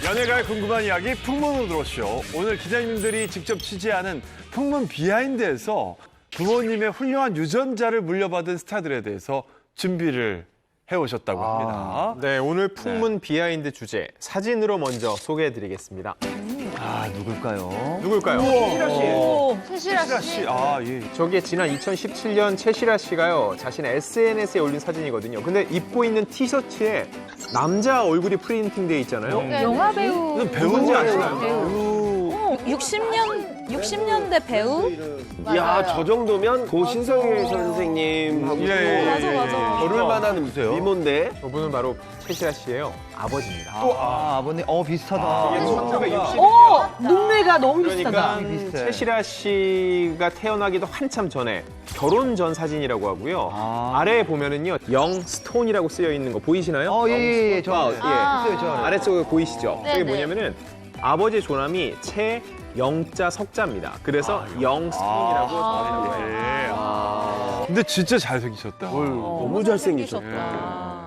연예가의 궁금한 이야기 풍문으로 들었쇼. 오늘 기자님들이 직접 취재하는 풍문 비하인드에서 부모님의 훌륭한 유전자를 물려받은 스타들에 대해서 준비를 해오셨다고 합니다. 네, 오늘 풍문 비하인드 주제 사진으로 먼저 소개해드리겠습니다. 누굴까요? 누굴까요? 최시라 씨, 예. 저게 지난 2017년 최시라 씨가요, 자신의 SNS에 올린 사진이거든요. 근데 입고 있는 티셔츠에 남자 얼굴이 프린팅돼 있잖아요. 영화 배우. 이건 배우인지 아시나요? 배우. 60년대 배우? 야, 저 정도면 고 신성일 선생님하고 맞아. 겨룰 만한 미모인데. 저분은 바로 최시라 씨예요. 아버지입니다. 아버님, 비슷하다. 1960년. 눈매가 너무 그러니까 비슷해. 최시라 씨가 태어나기도 한참 전에 결혼 전 사진이라고 하고요. 아래에 보면은요, 영스톤이라고 쓰여 있는 거 보이시나요? 예. 저, 아래쪽에 보이시죠? 네네. 그게 뭐냐면은 아버지의 조남이 최영자 석자입니다. 그래서 영스톤이라고 정했다고 해요. 근데 진짜 잘생기셨다. 너무 잘생기셨다.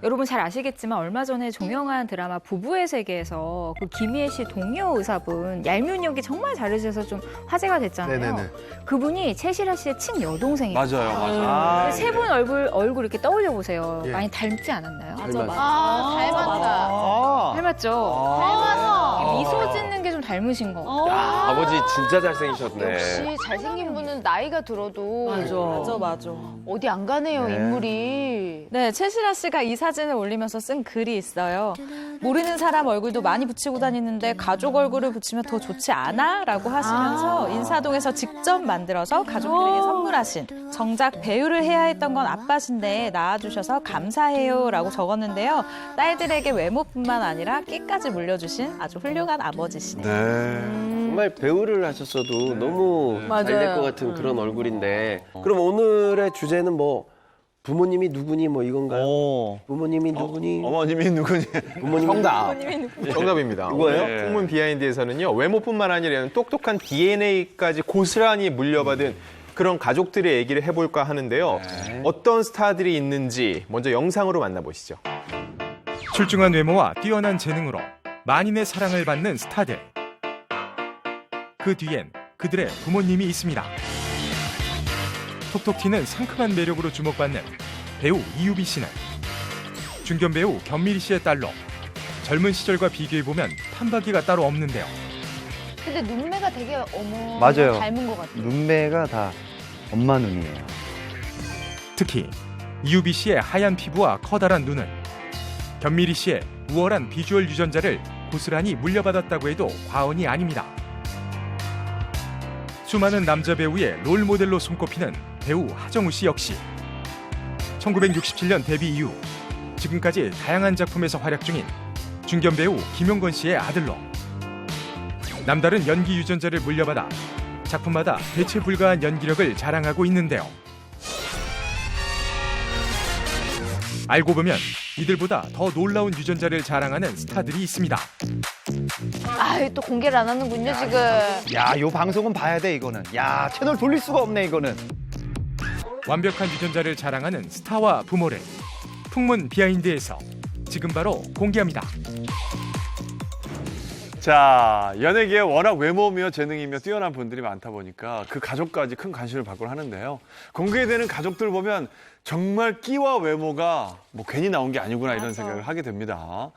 여러분 잘 아시겠지만 얼마 전에 종영한 드라마 부부의 세계에서 그 김희애 씨 동료 의사분 얄미운 연기 정말 잘해주셔서 좀 화제가 됐잖아요. 네네네. 그분이 최시라 씨의 친여동생이에요. 맞아요. 세 분 얼굴 이렇게 떠올려 보세요. 많이 닮지 않았나요? 닮았다. 닮았죠? 닮았어. 미소 짓는 게 좀 닮으신 거. 아버지 진짜 잘생기셨네. 역시 잘생긴 분은 나이가 들어도 맞아. 어디 안 가네요, 네. 인물이. 네, 최시라 씨가 이 사진을 올리면서 쓴 글이 있어요. 모르는 사람 얼굴도 많이 붙이고 다니는데 가족 얼굴을 붙이면 더 좋지 않아? 라고 하시면서 인사동에서 직접 만들어서 가족들에게 선물하신, 정작 배우를 해야 했던 건 아빠신데 낳아주셔서 감사해요 라고 적었는데요. 딸들에게 외모뿐만 아니라 끼까지 물려주신 아주 훌륭한 아버지시네요. 정말 배우를 하셨어도 너무 잘 될 것 같은 그런 얼굴인데. 그럼 오늘의 주제는 뭐 부모님이 누구니 뭐 이건가요? 부모님이 누구니? 어머님이 누구니? 부모님 정답. 정답입니다. 누구예요? 오늘 풍문 비하인드에서는요, 외모뿐만 아니라 똑똑한 DNA까지 고스란히 물려받은 그런 가족들의 얘기를 해볼까 하는데요. 어떤 스타들이 있는지 먼저 영상으로 만나보시죠. 출중한 외모와 뛰어난 재능으로 만인의 사랑을 받는 스타들. 그 뒤엔 그들의 부모님이 있습니다. 톡톡 튀는 상큼한 매력으로 주목받는 배우 이유비 씨는 중견 배우 견미리 씨의 딸로 젊은 시절과 비교해보면 판박이가 따로 없는데요. 근데 눈매가 되게 어머 맞아요. 닮은 것 같아요. 눈매가 다 엄마 눈이에요. 특히 이유비 씨의 하얀 피부와 커다란 눈은 견미리 씨의 우월한 비주얼 유전자를 고스란히 물려받았다고 해도 과언이 아닙니다. 수많은 남자 배우의 롤 모델로 손꼽히는 배우 하정우 씨 역시 1967년 데뷔 이후 지금까지 다양한 작품에서 활약 중인 중견 배우 김용건 씨의 아들로 남다른 연기 유전자를 물려받아 작품마다 대체 불가한 연기력을 자랑하고 있는데요. 알고 보면 이들보다 더 놀라운 유전자를 자랑하는 스타들이 있습니다. 또 공개를 안 하는군요, 지금. 야, 요 방송은 봐야 돼 이거는. 야, 채널 돌릴 수가 없네 이거는. 완벽한 유전자를 자랑하는 스타와 부모를 풍문 비하인드에서 지금 바로 공개합니다. 자, 연예계에 워낙 외모며 재능이며 뛰어난 분들이 많다 보니까 그 가족까지 큰 관심을 받곤 하는데요. 공개되는 가족들 보면 정말 끼와 외모가 뭐 괜히 나온 게 아니구나 이런 생각을 하게 됩니다.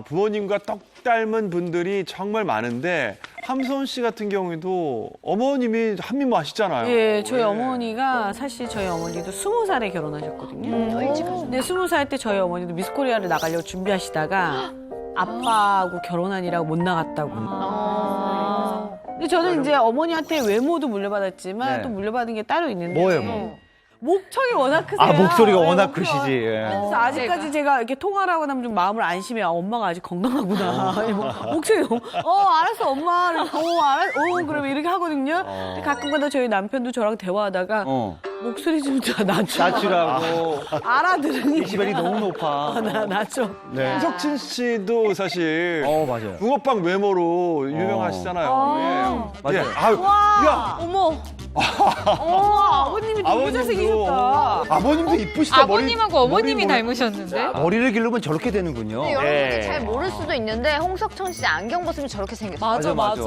부모님과 떡 닮은 분들이 정말 많은데 함소은 씨 같은 경우에도 어머님이 한미모 하시잖아요. 예, 저희 어머니가 사실 저희 어머니도 20살에 결혼하셨거든요. 일찍 근데 20살 때 저희 어머니도 미스코리아를 나가려고 준비하시다가 아빠하고 결혼하니라고 못 나갔다고. 근데 저는 이제 어머니한테 외모도 물려받았지만 네. 또 물려받은 게 따로 있는데. 뭐예요? 목청이 워낙 크세요. 목소리가 네, 워낙 목소리가. 크시지. 예. 그래서 아직까지 제가 이렇게 통화를 하고 나면 좀 마음을 안심해. 엄마가 아직 건강하구나. 목소리 너무, 알았어, 엄마. 알았어. 그러면 이렇게 하거든요. 근데 가끔가다 저희 남편도 저랑 대화하다가 목소리 좀 낮추라고. 알아들으니. 데시벨이 너무 높아. 낮춰. 네. 홍석천 씨도 사실 맞아요. 붕어빵 외모로 유명하시잖아요. 예. 맞아요. 예. 아유, 야, 어머. 아버님이 너무 잘생기셨다. 아버님도 이쁘시다. 아버님하고 어머님이 머리 닮으셨는데? 머리를 기르면 저렇게 되는군요. 근데 여러분들이 네. 잘 모를 수도 있는데 홍석천 씨 안경 벗으면 저렇게 생겼어요. 맞아.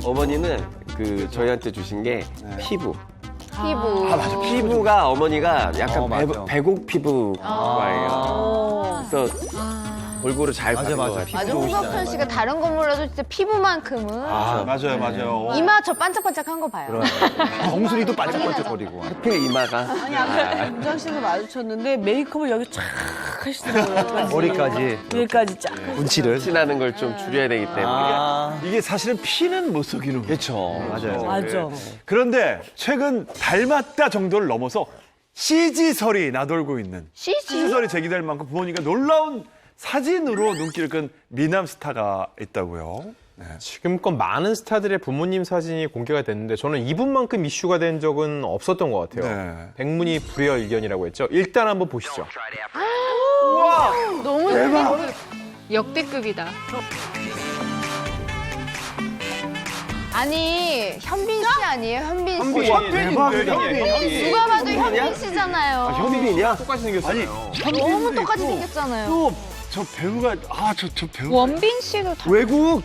어머니는 그 저희한테 주신 게 피부. 피부. 아, 맞아. 피부가 어머니가 약간 맞아. 배곡 피부과예요. 그래서 골고루 잘 받은 것 같아요. 맞아, 홍석천 씨가 다른 건 몰라도 진짜 피부만큼은 맞아요. 이마 저 반짝반짝한 거 봐요. 정수리도 반짝반짝거리고. 하필 이마가. 아니, 아까 윤정 씨도 마주쳤는데 메이크업을 여기 쫙 하시더라고요. 머리까지. 여기까지 쫙. 운치를. 친하는 걸 좀 줄여야 되기 때문에. 이게 사실은 피는 못 속이는 거죠. 그렇죠. 맞아요. 맞아. 그런데 최근 닮았다 정도를 넘어서 CG설이 나돌고 있는 CG설이 제기될 만큼 부모님과 놀라운 사진으로 눈길을 끈 미남 스타가 있다고요. 네. 지금껏 많은 스타들의 부모님 사진이 공개가 됐는데 저는 이분만큼 이슈가 된 적은 없었던 것 같아요. 네. 백문이 불여일견이라고 했죠. 일단 한번 보시죠. 너무 대박. 역대급이다. 아니, 현빈 씨 아니에요? 현빈 씨. 대박이다. 누가 봐도 현빈 씨잖아요. 현빈이냐? 똑같이 생겼어요. 너무 똑같이 생겼잖아요. 또 저 배우가 저 배우 원빈 씨도 닮 외국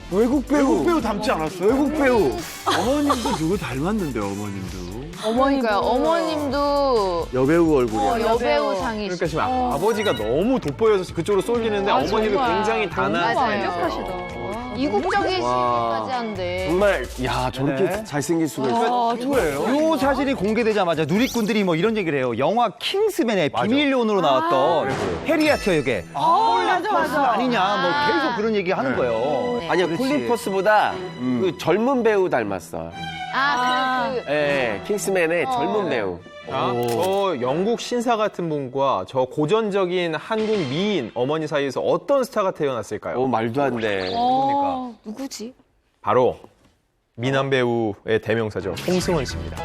배우 닮지 않았어요? 외국 배우 어머님도 누구 닮았는데 어머님도 어머니까요. 어머님도 여배우 얼굴이야. 여배우 상이시. 그러니까 지금 아버지가 너무 돋보여서 그쪽으로 쏠리는데 어머니도 굉장히 단아하세요. 완벽하시다. 이국적이시까지 한데. 정말 야 저렇게 잘생길 수가 있어. 요 사진이 공개되자마자 누리꾼들이 뭐 이런 얘기를 해요. 영화 킹스맨의 비밀요원으로 나왔던 해리아트 역의 맞아. 아니냐 뭐 계속 그런 얘기 하는 거예요. 아니야 그렇지. 콜린 퍼스보다 그 젊은 배우 닮았어. 예, 킹스맨의 젊은 배우. 저 영국 신사 같은 분과 저 고전적인 한국 미인 어머니 사이에서 어떤 스타가 태어났을까요? 말도 안 돼. 누구지? 바로 미남 배우의 대명사죠. 송승헌 씨입니다.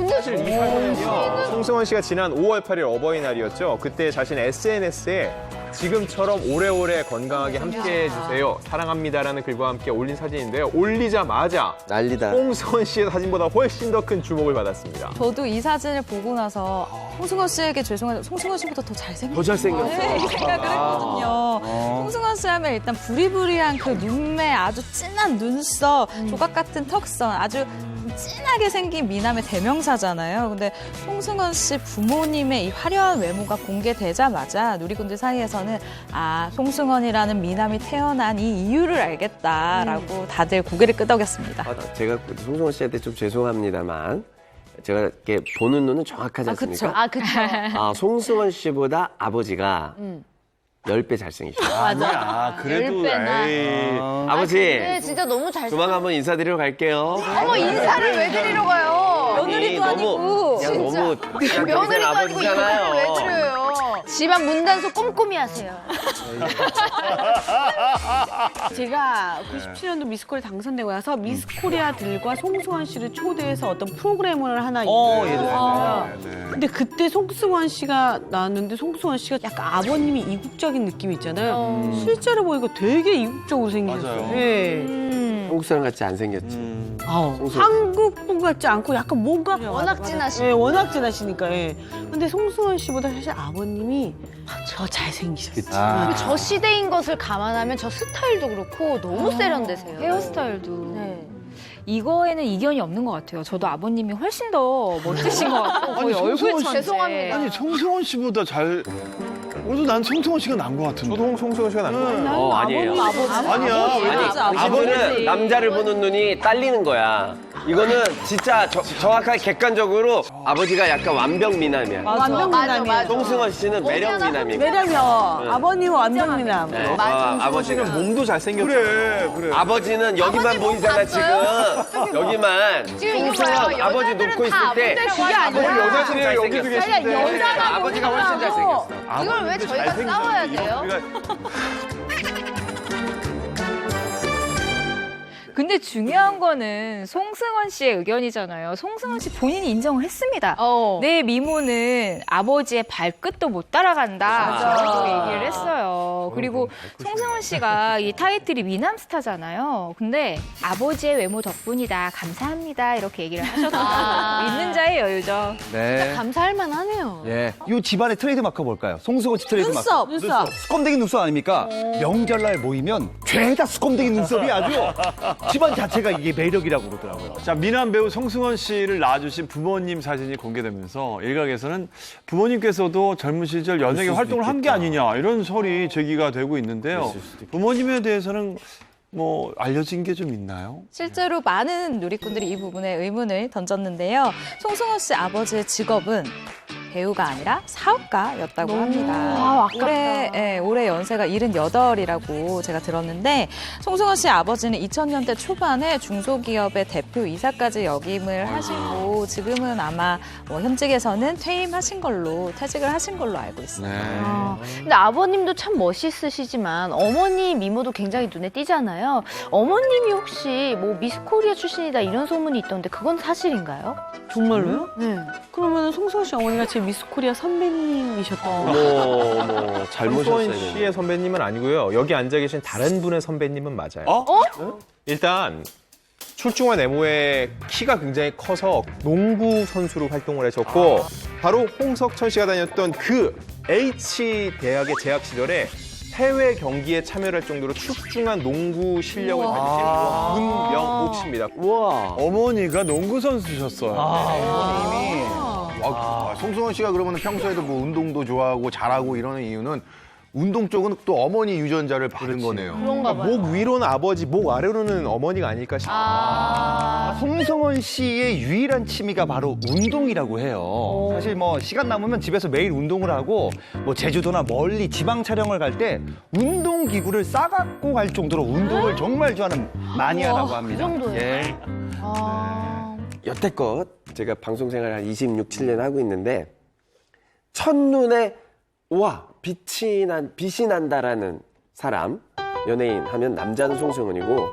사실 이 사진은요, 송승헌 씨가 지난 5월 8일 어버이날이었죠. 그때 자신 SNS에 지금처럼 오래오래 건강하게 함께해 주세요. 사랑합니다라는 글과 함께 올린 사진인데요. 올리자마자 난리다. 송승헌 씨의 사진보다 훨씬 더 큰 주목을 받았습니다. 저도 이 사진을 보고 나서 송승헌 씨에게 죄송한데 송승헌 씨보다 더 잘생겼어요. 더 잘생겼어. 네, 이 생각을 했거든요. 송승헌 씨 하면 일단 부리부리한 그 눈매, 아주 진한 눈썹, 조각 같은 턱선, 아주 진하게 생긴 미남의 대명사잖아요. 근데 송승헌 씨 부모님의 이 화려한 외모가 공개되자마자 누리꾼들 사이에서는 송승헌이라는 미남이 태어난 이 이유를 알겠다라고 다들 고개를 끄덕였습니다. 제가 송승헌 씨한테 좀 죄송합니다만 제가 이렇게 보는 눈은 정확하지 않습니까? 그쵸. 송승헌 씨보다 아버지가 10배 잘생기시죠. 아니야 그래도 10배나. 에이. 아버지 네, 진짜 너무 잘생겼어요. 조만간 한번 인사드리러 갈게요. 어머, 인사를 왜 드리러 가요? 며느리도 아니고 그냥 너무 그냥 며느리도 아니고 아버지잖아요. 이거를 왜 드려요? 집안 문단속 꼼꼼히 하세요. 제가 97년도 미스코리아 당선되고 나서 미스코리아들과 송승헌 씨를 초대해서 어떤 프로그램을 하나 예. 근데 그때 송승헌 씨가 나왔는데 송승헌 씨가 약간 아버님이 이국적인 느낌이 있잖아요. 실제로 보니까 되게 이국적으로 생기셨어요. 맞아요. 예. 한국 사람 같이 안 생겼지. 한국 분 같지 않고 약간 뭔가 워낙 진하시고. 예, 워낙 진하시니까. 예. 근데 송승헌 씨보다 사실 아버님이 더 잘생기셨어요. 그리고 저 시대인 것을 감안하면 저 스타일도 그렇고 너무 세련되세요. 헤어스타일도. 네. 이거에는 이견이 없는 것 같아요. 저도 아버님이 훨씬 더 멋지신 것 같고 거의 얼굴 천재. 죄송합니다. 아니 송승헌 씨보다 그래도 난 송승헌 씨가 난 것 같은데. 저도 송승헌 씨가 난 것 같아요. 아니에요. 아니야. 왜냐면 당신은 남자를 보는 눈이 딸리는 거야. 이거는 진짜 정확하게 객관적으로 아버지가 약간 완벽 미남이야. 완벽 미남이에요. 송승헌 씨는 매력 미남이고. 매력이요. 아버님은 완벽 미남. 네. 아버지는 몸도 잘생겼죠. 그래. 아버지는 여기만 보이잖아 지금. 여기만. 지금 이거 송승헌 봐요. 아버지 여자들은 놓고 있을 다 때 아버지를 그게 아니라 여자들이 여기도 계신데 아버지가 훨씬 잘생겼어. 이걸 왜 저희가 싸워야 돼요? 근데 중요한 거는 송승헌 씨의 의견이잖아요. 송승헌 씨 본인이 인정을 했습니다. 내 미모는 아버지의 발끝도 못 따라간다라고 얘기를 했어요. 그리고 송승헌 씨가 이 타이틀이 미남스타잖아요. 근데 아버지의 외모 덕분이다. 감사합니다. 이렇게 얘기를 하셨더라고요. 있는 자의 여유죠. 네. 감사할 만하네요. 예. 이 집안의 트레이드마크 뭘까요? 송승헌 씨 트레이드마크. 눈썹. 수검댕이 눈썹 아닙니까? 명절날 모이면 죄다 수검댕이 눈썹이 아주 집안 자체가 이게 매력이라고 그러더라고요. 자, 미남 배우 송승헌 씨를 낳아주신 부모님 사진이 공개되면서 일각에서는 부모님께서도 젊은 시절 연예계 활동을 한 게 아니냐 이런 설이 제기가 되고 있는데요. 부모님에 대해서는 뭐 알려진 게 좀 있나요? 실제로 많은 누리꾼들이 이 부분에 의문을 던졌는데요. 송승헌 씨 아버지의 직업은 배우가 아니라 사업가였다고 합니다. 올해 연세가 78이라고 제가 들었는데 송승헌 씨 아버지는 2000년대 초반에 중소기업의 대표이사까지 역임을 하시고 지금은 아마 현직에서는 퇴직을 하신 걸로 알고 있습니다. 근데 아버님도 참 멋있으시지만 어머니 미모도 굉장히 눈에 띄잖아요. 어머님이 혹시 뭐 미스코리아 출신이다 이런 소문이 있던데 그건 사실인가요? 정말로요? 네. 그러면 송승헌 씨 어머니가 제 미스코리아 선배님이셨던 어머, 잘 모셨어요. 송승헌 씨의 선배님은 아니고요. 여기 앉아 계신 다른 분의 선배님은 맞아요. 일단 출중한 외모에 키가 굉장히 커서 농구 선수로 활동을 하셨고 바로 홍석천 씨가 다녔던 그 H대학의 재학 시절에 해외 경기에 참여할 정도로 출중한 농구 실력을 가지신 문명옥 씨입니다. 우와. 어머니가 농구 선수셨어요. 송승헌 씨가 그러면 평소에도 뭐 운동도 좋아하고 잘하고 이러는 이유는 운동 쪽은 또 어머니 유전자를 받은 거네요. 그런가 봐요. 목 위로는 아버지, 목 아래로는 어머니가 아닐까 싶어요. 송승헌 씨의 유일한 취미가 바로 운동이라고 해요. 사실 뭐 시간 남으면 집에서 매일 운동을 하고 뭐 제주도나 멀리 지방 촬영을 갈 때 운동 기구를 싸갖고 갈 정도로 운동을 정말 좋아하는 마니아라고 합니다. 그 정도예요? 예. 여태껏 제가 방송 생활 한 26, 7년 하고 있는데 첫눈에 와 빛이 난다라는 사람 연예인 하면 남자는 송승헌이고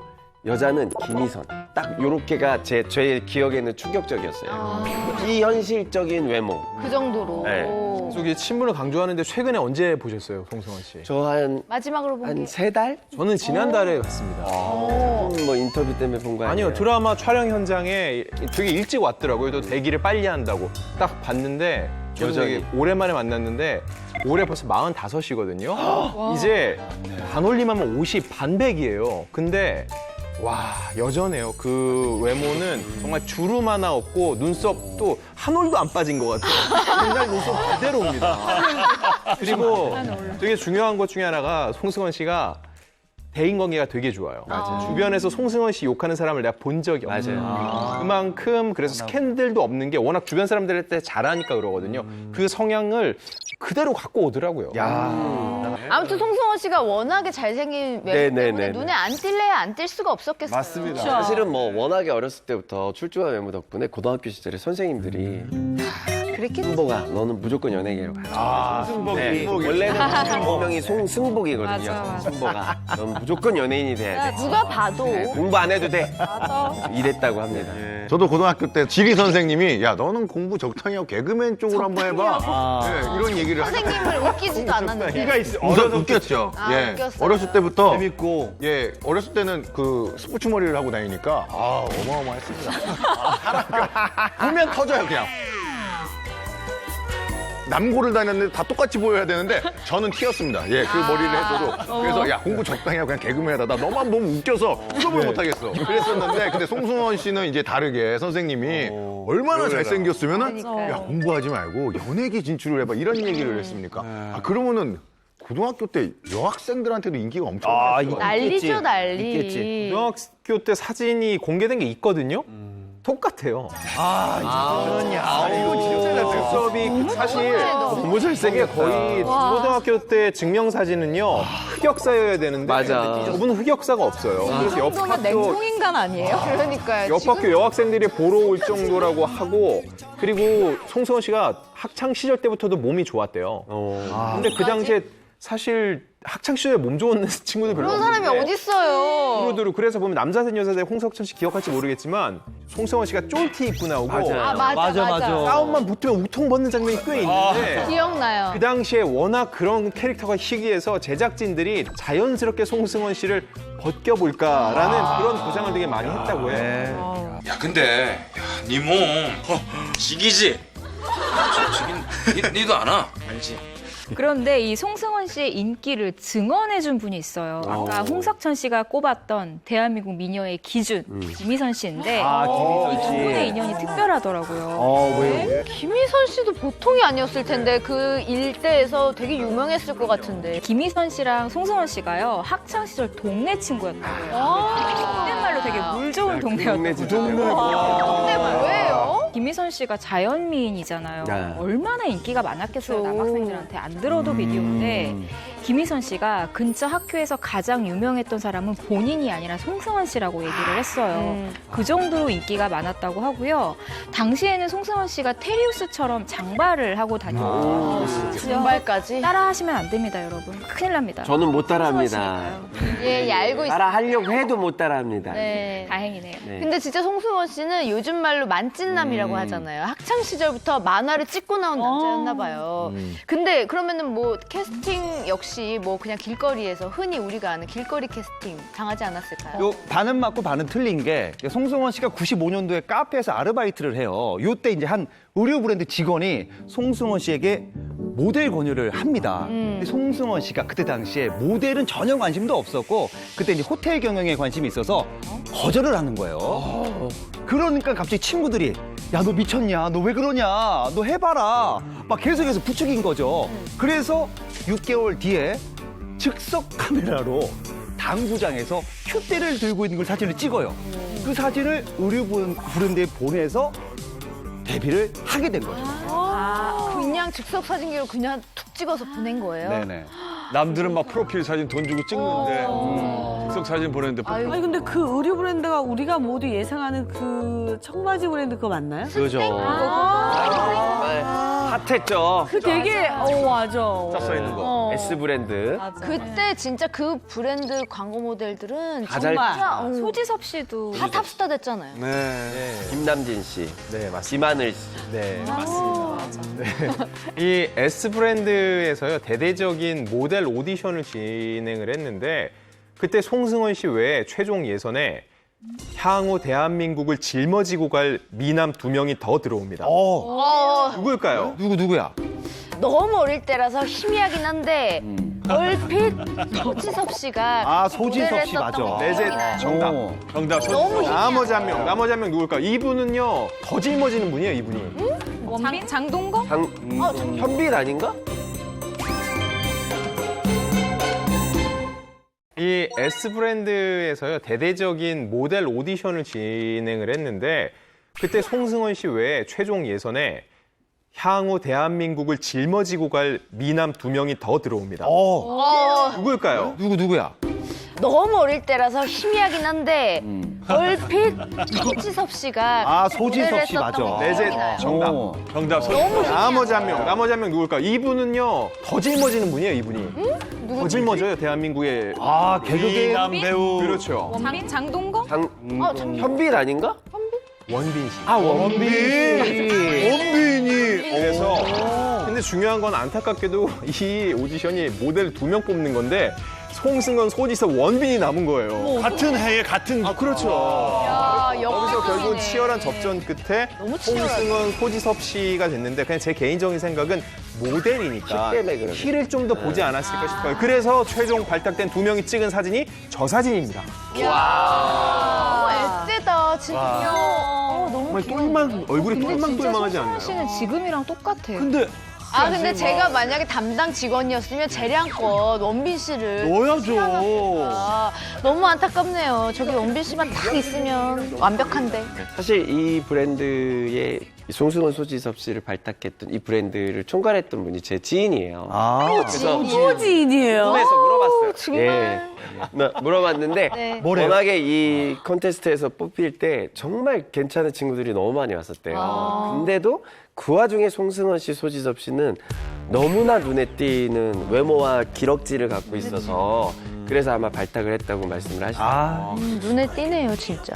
여자는 김희선 딱 요렇게가 제 기억에는 충격적이었어요. 비현실적인 외모. 그 정도로. 네. 속에 친분을 강조하는데 최근에 언제 보셨어요, 송승헌 씨? 저 한 마지막으로 본 게. 3달? 저는 지난달에 봤습니다. 뭐 인터뷰 때문에 본 거 아니에요? 아니요, 드라마 촬영 현장에 되게 일찍 왔더라고요. 또 대기를 빨리 한다고. 딱 봤는데 여전히 오랜만에 만났는데 올해 벌써 45이거든요. 이제 반올림하면 50, 반백이에요. 근데 와 여전해요. 그 외모는 정말 주름 하나 없고 눈썹도 한 올도 안 빠진 것 같아요. 옛날 눈썹 그대로입니다. 그리고 되게 중요한 것 중에 하나가 송승헌 씨가 대인관계가 되게 좋아요. 주변에서 송승헌 씨 욕하는 사람을 내가 본 적이 없어요. 그만큼 그래서 스캔들도 없는 게 워낙 주변 사람들한테 잘하니까 그러거든요. 그 성향을 그대로 갖고 오더라고요. 아무튼 송승헌 씨가 워낙에 잘생긴 외모 때문에 눈에 안 띌래야 안 띌 수가 없었겠어요. 맞습니다. 사실은 뭐 워낙에 어렸을 때부터 출중한 외모 덕분에 고등학교 시절에 선생님들이 승복아 너는 무조건 연예계로 가자. 승복이. 원래는 본명이 송승복이거든요. 승복아 넌 무조건 연예인이 돼야 돼. 누가 봐도. 공부 안 해도 돼. 이랬다고 합니다. 저도 고등학교 때 지리 선생님이 야 너는 공부 적당히 하고 개그맨 쪽으로 한번 해봐. 네, 이런 얘기를 선생님을 웃기지도 않았는데. 웃겼죠. 아, 웃겼어요. 어렸을 때부터 재밌고. 예, 어렸을 때는 그 스포츠 머리를 하고 다니니까 어마어마했습니다. 보면 터져요 그냥. 남고를 다녔는데 다 똑같이 보여야 되는데 저는 튀었습니다. 예, 그 머리를 해줘도. 그래서 야 공부 적당히 하고 그냥 개그맨 하다. 나 너만 보면 웃겨서 수업을 못 하겠어. 그랬었는데 근데 송승헌 씨는 이제 다르게 선생님이 얼마나 잘생겼으면은 야 공부하지 말고 연예계 진출을 해봐 이런 얘기를 했습니까? 그러면은 고등학교 때 여학생들한테도 인기가 엄청 많았어요. 난리죠, 난리. 있겠지. 고등학교 때 사진이 공개된 게 있거든요. 똑같아요. 이거 진짜 잘생겼어. 눈썹이 사실 너무 잘생겨. 거의 고등학교 때 증명 사진은요 흑역사여야 되는데 맞아. 저분은 흑역사가 없어요. 그래서 옆 정도면 학교 냉동인간 아니에요? 그러니까요. 옆 학교 여학생들이 보러 올 정도라고 하고 그리고 송승헌 씨가 학창 시절 때부터도 몸이 좋았대요. 근데 그 당시에 사실 학창 시절에 몸 좋은 친구들 별로 그런 사람이 없는데 어딨어요. 두루두루 그래서 보면 남자든 여자든 홍석천 씨 기억할지 모르겠지만 송승헌 씨가 쫄티 입고 나오고 맞아. 싸움만 붙으면 우통 벗는 장면이 꽤 있는데 기억나요. 그 당시에 워낙 그런 캐릭터가 희귀해서 제작진들이 자연스럽게 송승헌 씨를 벗겨볼까라는 그런 구상을 되게 많이 했다고 해요. 야 근데 네 몸 지기지? 지긴 니도 알아? 알지? 그런데 이 송승헌 씨의 인기를 증언해준 분이 있어요. 아까 홍석천 씨가 꼽았던 대한민국 미녀의 기준 김희선 씨인데 이 두 분의 인연이 특별하더라고요. 왜요? 김희선 씨도 보통이 아니었을 텐데 그 일대에서 되게 유명했을 것 같은데. 김희선 씨랑 송승헌 씨가요 학창 시절 동네 친구였다고요. 그때 말로 되게 물 좋은 동네였다고요. 근데 뭐예요? 김희선 씨가 자연미인이잖아요. 네. 얼마나 인기가 많았겠어요. 남학생들한테 안 들어도 비디오인데 김희선 씨가 근처 학교에서 가장 유명했던 사람은 본인이 아니라 송승헌 씨라고 얘기를 했어요. 그 정도로 인기가 많았다고 하고요. 당시에는 송승헌 씨가 테리우스처럼 장발을 하고 다녔어요. 증발까지? 따라하시면 안 됩니다, 여러분. 큰일 납니다. 저는 못 따라합니다. 송승헌 예, 알고 있어요. 따라 하려고 해도 못 따라합니다. 네. 다행이네요. 네. 근데 진짜 송승헌 씨는 요즘 말로 만찢남이라고 하잖아요. 학창 시절부터 만화를 찍고 나온 남자였나 봐요. 근데 그러면은 뭐 캐스팅 역시 뭐 그냥 길거리에서 흔히 우리가 아는 길거리 캐스팅 당하지 않았을까요? 요 반은 맞고 반은 틀린 게 송승헌 씨가 95년도에 카페에서 아르바이트를 해요. 요때 이제 한 의류 브랜드 직원이 송승헌 씨에게 모델 권유를 합니다. 근데 송승헌 씨가 그때 당시에 모델은 전혀 관심도 없었고 그때 이제 호텔 경영에 관심이 있어서 거절을 하는 거예요. 그러니까 갑자기 친구들이 야, 너 미쳤냐? 너 왜 그러냐? 너 해봐라. 막 계속해서 부추긴 거죠. 그래서 6개월 뒤에 즉석 카메라로 당구장에서 큐대를 들고 있는 걸 사진을 찍어요. 그 사진을 의류 브랜드에 보내서 데뷔를 하게 된 거죠. 그냥 즉석 사진기로 그냥 툭 찍어서 보낸 거예요? 네네. 남들은 막 프로필 사진 돈 주고 찍는데 즉석 사진 보냈는데 아니 근데 그 의류 브랜드가 우리가 모두 예상하는 그 청바지 브랜드 그거 맞나요? 그죠. 정말 핫했죠. 그 되게 맞아. 써 있는 거. S 브랜드. 그때 진짜 그 브랜드 광고 모델들은 다 잘- 정말 소지섭 씨도 다 탑스타 됐잖아요. 네. 김남진 씨, 네, 맞습니다. 김하늘 씨. 네, 맞습니다. 이 S 브랜드에서요 대대적인 모델 오디션을 진행을 했는데 그때 송승헌 씨 외에 최종 예선에 향후 대한민국을 짊어지고 갈 미남 2명이 더 들어옵니다. 누구일까요? 누구야? 너무 어릴 때라서 희미하긴 한데 얼핏 소지섭 씨가 소지섭 씨 맞아. 네제 정답. 정답. 너무 나머지 한 명 누굴까요? 이분은요 더 짊어지는 분이에요, 이분이. 원빈? 장동건? 현빈 아닌가? 이 S 브랜드에서요 대대적인 모델 오디션을 진행을 했는데 그때 송승헌 씨 외에 최종 예선에 향후 대한민국을 짊어지고 갈 미남 2명이 더 들어옵니다. 누구일까요? 누구야? 너무 어릴 때라서 희미하긴 한데 얼핏 소지섭 씨가 소지섭 씨 맞아. 네제 정답. 정답. 나머지 한 명 누굴까요? 이분은요 더 짊어지는 분이에요, 이분이. 더 짊어져요, 대한민국의. 개그계 미남 배우. 그렇죠. 원빈? 장동건? 현빈 아닌가? 원빈 씨. 원빈이. 그래서 근데 중요한 건 안타깝게도 이 오디션이 모델 2명 뽑는 건데 송승헌, 소지섭, 원빈이 남은 거예요. 같은 해에 같은. 그렇죠. 야, 여기서 결국 역대급이네. 치열한 접전 끝에 너무 치열하다. 송승헌, 소지섭 씨가 됐는데 그냥 제 개인적인 생각은 모델이니까 키 때문에 그러네. 키를 좀 더 보지 않았을까 싶어요. 그래서 최종 발탁된 2명이 찍은 사진이 저 사진입니다. 너무 에세다 진짜. 너무 정말 얼굴이 똘망똘망하지 않나요? 송승헌 씨는 지금이랑 똑같아요. 근데 근데 제가 만약에 담당 직원이었으면 재량껏 원빈 씨를 넣어야죠. 너무 안타깝네요. 저기 원빈 씨만 딱 있으면 완벽한데. 사실 이 브랜드의 송승헌, 소지섭 씨를 발탁했던 이 브랜드를 총괄했던 분이 제 지인이에요. 지인이에요. 꿈에서 물어봤어요. 정말. 물어봤는데 네. 워낙에 이 콘테스트에서 뽑힐 때 정말 괜찮은 친구들이 너무 많이 왔었대요. 근데도 그 와중에 송승헌 씨, 소지섭 씨는 너무나 눈에 띄는 외모와 기럭지를 갖고 있어서 그래서 아마 발탁을 했다고 말씀을 하시더라고요. 눈에 띄네요, 진짜.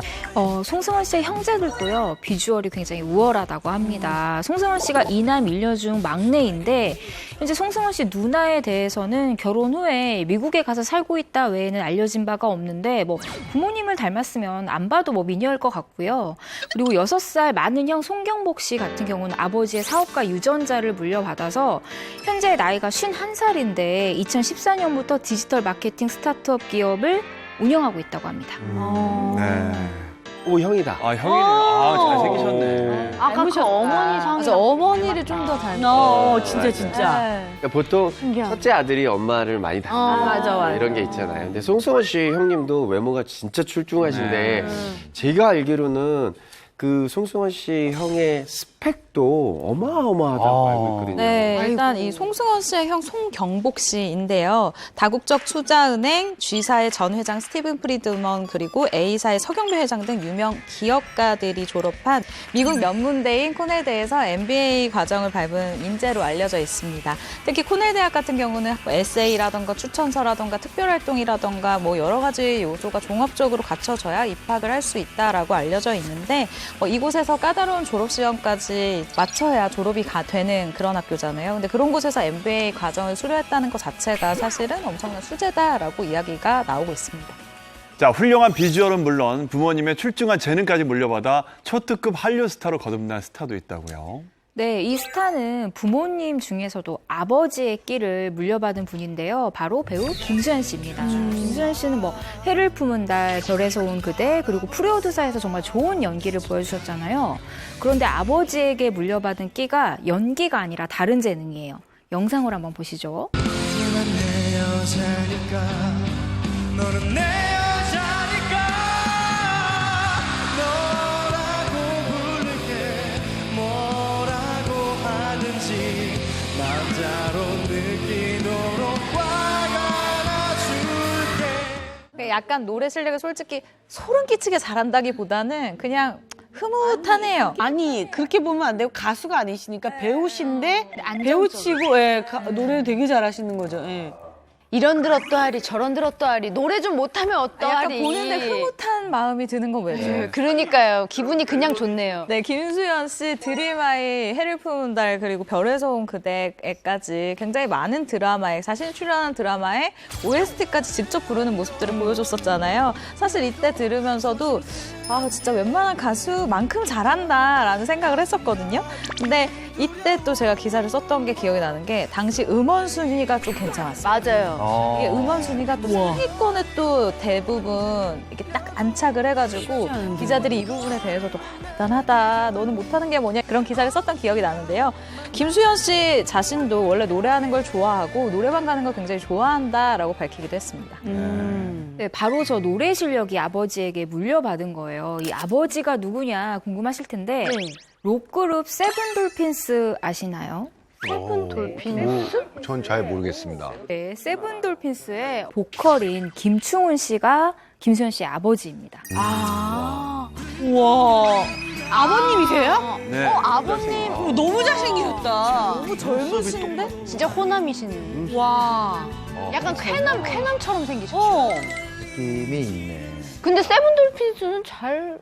송승헌 씨의 형제들도요, 비주얼이 굉장히 우월하다고 합니다. 송승헌 씨가 2남 1녀 중 막내인데, 현재 송승헌 씨 누나에 대해서는 결혼 후에 미국에 가서 살고 있다 외에는 알려진 바가 없는데, 뭐, 부모님을 닮았으면 안 봐도 뭐 미녀일 것 같고요. 그리고 6살 많은 형 송경복 씨 같은 경우는 아버지의 사업가 유전자를 물려받아서, 현재 나이가 51살인데, 2014년부터 디지털 마케팅 스타트업 기업을 운영하고 있다고 합니다. 네. 오, 형이다. 아, 형이네. 아, 잘생기셨네. 아까 그 어머니 상이. 그래서 어머니를 좀 더 닮았어요. 진짜. 그러니까 보통 첫째 아들이 엄마를 많이 닮는다. 맞아. 이런 게 있잖아요. 근데 송승헌 씨 형님도 외모가 진짜 출중하신데 제가 알기로는 그 송승헌 씨 형의 스펙도 어마어마하다고 알고 있거든요. 네, 일단 이 송승헌 씨의 형 송경복 씨인데요. 다국적 투자은행, G사의 전 회장 스티븐 프리드먼 그리고 A사의 서경배 회장 등 유명 기업가들이 졸업한 미국 명문대인 코넬대에서 MBA 과정을 밟은 인재로 알려져 있습니다. 특히 코넬 대학 같은 경우는 에세이라던가 추천서라던가 특별활동이라던가 뭐 여러 가지 요소가 종합적으로 갖춰져야 입학을 할 수 있다라고 알려져 있는데 이곳에서 까다로운 졸업시험까지 맞춰야 졸업이 되는 그런 학교잖아요. 근데 그런 곳에서 MBA 과정을 수료했다는 것 자체가 사실은 엄청난 수재다라고 이야기가 나오고 있습니다. 자, 훌륭한 비주얼은 물론 부모님의 출중한 재능까지 물려받아 초특급 한류 스타로 거듭난 스타도 있다고요. 네, 이 스타는 부모님 중에서도 아버지의 끼를 물려받은 분인데요. 바로 배우 김수현 씨입니다. 김수현 씨는 뭐 해를 품은 달, 별에서 온 그대, 그리고 프리오드사에서 정말 좋은 연기를 보여주셨잖아요. 그런데 아버지에게 물려받은 끼가 연기가 아니라 다른 재능이에요. 영상을 한번 보시죠. 내 여자니까 너는 내 여자니까 너라고 부를게 뭐라고 하든지 남자로 느끼도록 화가 약간 노래 실력이 솔직히 소름 끼치게 잘한다기보다는 그냥 흐뭇하네요. 아니 그렇게 보면 안 되고 가수가 아니시니까 배우신데 안정적으로. 배우치고 노래를 되게 잘하시는 거죠. 예. 이런 들 어떠하리 저런 들 어떠하리 노래 좀 못하면 약간 어떠하리. 보는데 흐뭇한 마음이 드는 건 왜죠? 그러니까요. 기분이 그냥 좋네요. 네, 김수현 씨 드림아이, 해를 품은 달, 그리고 별에서 온 그대까지 굉장히 많은 드라마에, 자신이 출연한 드라마에 OST까지 직접 부르는 모습들을 보여줬었잖아요. 사실 이때 들으면서도 진짜 웬만한 가수만큼 잘한다라는 생각을 했었거든요. 근데 이때 또 제가 기사를 썼던 게 기억이 나는 게 당시 음원 순위가 좀 괜찮았어요. 맞아요. 이게 음원 순위가 또 상위권에 또 대부분 이렇게 딱 안착을 해가지고 기자들이 이 부분에 대해서도 대단하다, 너는 못하는 게 뭐냐 그런 기사를 썼던 기억이 나는데요. 김수현 씨 자신도 원래 노래하는 걸 좋아하고 노래방 가는 걸 굉장히 좋아한다라고 밝히기도 했습니다. 네, 바로 저 노래 실력이 아버지에게 물려받은 거예요. 이 아버지가 누구냐 궁금하실 텐데 록그룹 세븐돌핀스 아시나요? 세븐돌핀스? 전 잘 모르겠습니다. 네, 세븐돌핀스의 보컬인 김충훈 씨가 김수현 씨의 아버지입니다. 우와. 아버님이세요? 네. 아버님 너무 잘생기셨다. 너무 젊으신데? 진짜 호남이시네요. 와. 약간 쾌남처럼 생기셨어요. 느낌이 있네. 근데 세븐돌핀스는 잘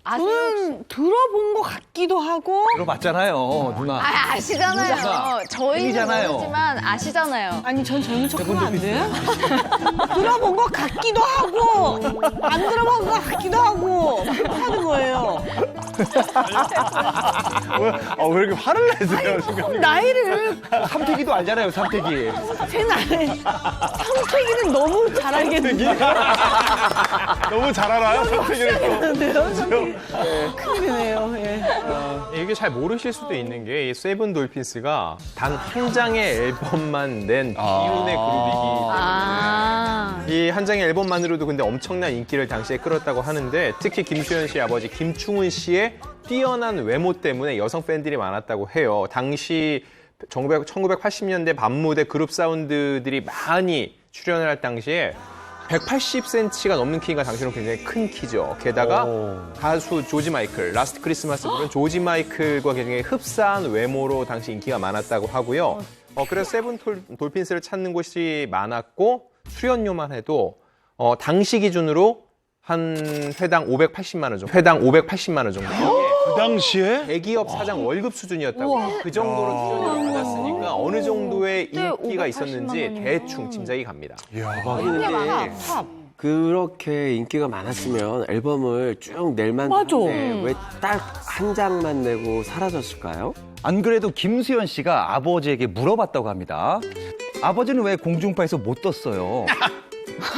아세요? 저는 들어본 것 같기도 하고. 들어봤잖아요, 누나. 아시잖아요. 누나가 저희는 팬이잖아요. 모르지만 아시잖아요. 아니 전 젊은 척하면 안 돼요? 들어본 것 같기도 하고 안 들어본 것 같기도 하고 하는 거예요. 왜 이렇게 화를 내세요, 지금? 나이를 삼태기도 알잖아요, 삼태기. 제 나이 삼태기는 너무 잘 알겠는데. 너무 잘 알아요, 선택을. 큰일이네요. 예. 이게 잘 모르실 수도 있는 게 이 세븐돌핀스가 단 한 장의 앨범만 낸 비운의 그룹이기 때문에 이 한 장의 앨범만으로도 근데 엄청난 인기를 당시에 끌었다고 하는데 특히 김수현 씨의 아버지 김충훈 씨의 뛰어난 외모 때문에 여성 팬들이 많았다고 해요. 당시 1980년대 밤무대 그룹 사운드들이 많이 출연을 할 당시에 180cm가 넘는 키가 당시로 굉장히 큰 키죠. 게다가 가수 조지 마이클, 라스트 크리스마스 부른 조지 마이클과 굉장히 흡사한 외모로 당시 인기가 많았다고 하고요. 그래서 세븐 돌핀스를 찾는 곳이 많았고 출연료만 해도 당시 기준으로 한 회당 580만 원 정도. 그 당시에? 대기업 사장 월급 수준이었다고. 그 정도로 출연료를 받았으니까 어느 정도의 인기가 있었는지 대충 짐작이 갑니다. 그렇게 인기가 많았으면 앨범을 쭉 낼 만한데 왜 딱 한 장만 내고 사라졌을까요? 안 그래도 김수현 씨가 아버지에게 물어봤다고 합니다. 아버지는 왜 공중파에서 못 떴어요?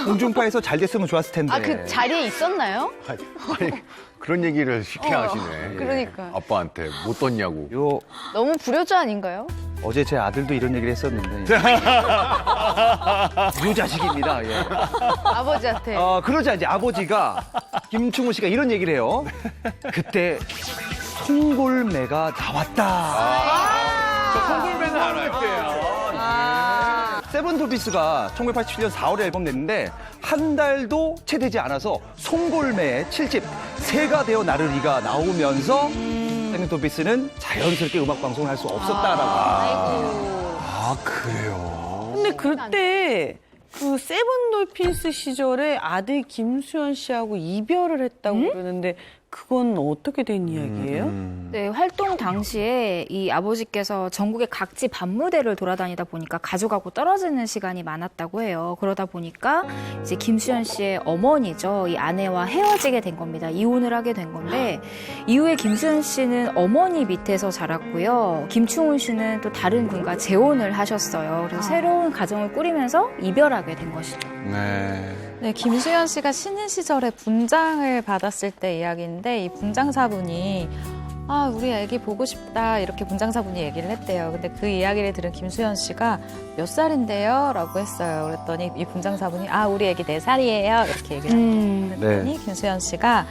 공중파에서 잘 됐으면 좋았을 텐데. 아, 그 자리에 있었나요? 아니, 그런 얘기를 쉽게 하시네. 그러니까. 아빠한테 못 떴냐고. 너무 불효자 아닌가요? 어제 제 아들도 이런 얘기를 했었는데. 이 자식입니다. 예. 아버지한테. 그러자 이제 아버지가 김충우 씨가 이런 얘기를 해요. 그때 송골매가 나왔다. 저 송골매는 알아요. 세븐돌피스가 1987년 4월에 앨범 냈는데 한 달도 채 되지 않아서 송골매의 7집 새가 되어 나르리가 나오면서 세븐돌피스는 자연스럽게 음악 방송을 할 수 없었다라고. 그래요? 근데 그때 그 세븐돌핀스 시절에 아들 김수현 씨하고 이별을 했다고 그러는데 그건 어떻게 된 이야기예요? 네, 활동 당시에 이 아버지께서 전국의 각지 밤무대를 돌아다니다 보니까 가족하고 떨어지는 시간이 많았다고 해요. 그러다 보니까 이제 김수현 씨의 어머니죠. 이 아내와 헤어지게 된 겁니다. 이혼을 하게 된 건데 이후에 김수현 씨는 어머니 밑에서 자랐고요. 김충훈 씨는 또 다른 분과 재혼을 하셨어요. 그래서 새로운 가정을 꾸리면서 이별하게 된 것이죠. 네, 김수현 씨가 신인 시절에 분장을 받았을 때 이야기인데 이 분장사분이 우리 애기 보고 싶다 이렇게 분장사분이 얘기를 했대요. 근데 그 이야기를 들은 김수현 씨가 몇 살인데요? 라고 했어요. 그랬더니 이 분장사분이 우리 애기 4살이에요 이렇게 얘기를 했더니 김수현 씨가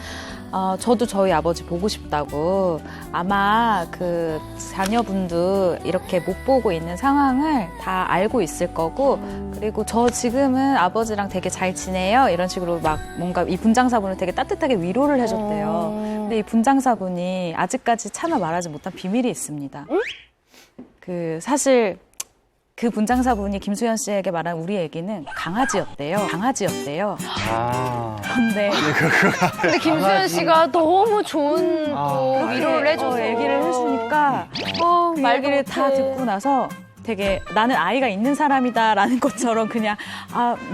저도 저희 아버지 보고 싶다고 아마 그 자녀분도 이렇게 못 보고 있는 상황을 다 알고 있을 거고 그리고 저 지금은 아버지랑 되게 잘 지내요 이런 식으로 막 뭔가 이 분장사분을 되게 따뜻하게 위로를 해줬대요. 근데 이 분장사분이 아직까지 차마 말하지 못한 비밀이 있습니다. 사실 그 분장사분이 김수현 씨에게 말한 우리 애기는 강아지였대요. 그런데 근데 김수현 씨가 너무 좋은 위로를 해줘서 얘기를 해주니까 그 얘기를 다 듣고 나서 되게 나는 아이가 있는 사람이다라는 것처럼 그냥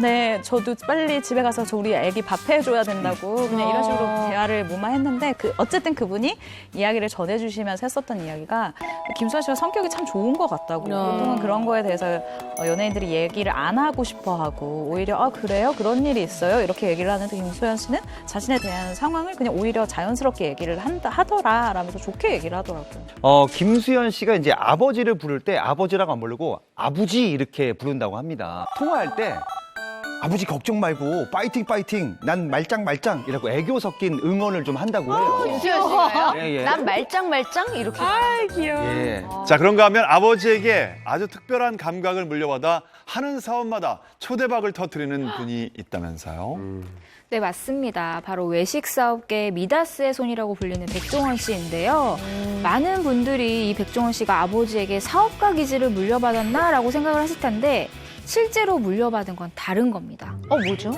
네 저도 빨리 집에 가서 저 우리 애기 밥 해줘야 된다고 그냥 이런 식으로 대화를 무마했는데 어쨌든 그분이 이야기를 전해주시면서 했었던 이야기가 김수현 씨가 성격이 참 좋은 것 같다고 보통은 그런 거에 대해서 연예인들이 얘기를 안 하고 싶어하고 오히려 그래요? 그런 일이 있어요? 이렇게 얘기를 하는데 김수현 씨는 자신에 대한 상황을 그냥 오히려 자연스럽게 얘기를 하더라 라면서 좋게 얘기를 하더라고요. 김수현 씨가 이제 아버지를 부를 때 아버지라고 안 부르고 아부지 이렇게 부른다고 합니다. 통화할 때 아버지 걱정 말고 파이팅 난 말짱 이라고 애교 섞인 응원을 좀 한다고 해요. 김수현 씨가요? 예. 난 말짱 이렇게. 귀여워. 예. 자, 그런가 하면 아버지에게 아주 특별한 감각을 물려받아 하는 사업마다 초대박을 터뜨리는 분이 있다면서요? 네, 맞습니다. 바로 외식사업계 미다스의 손이라고 불리는 백종원 씨인데요. 많은 분들이 이 백종원 씨가 아버지에게 사업가 기질을 물려받았나라고 생각을 하실 텐데 실제로 물려받은 건 다른 겁니다. 뭐죠?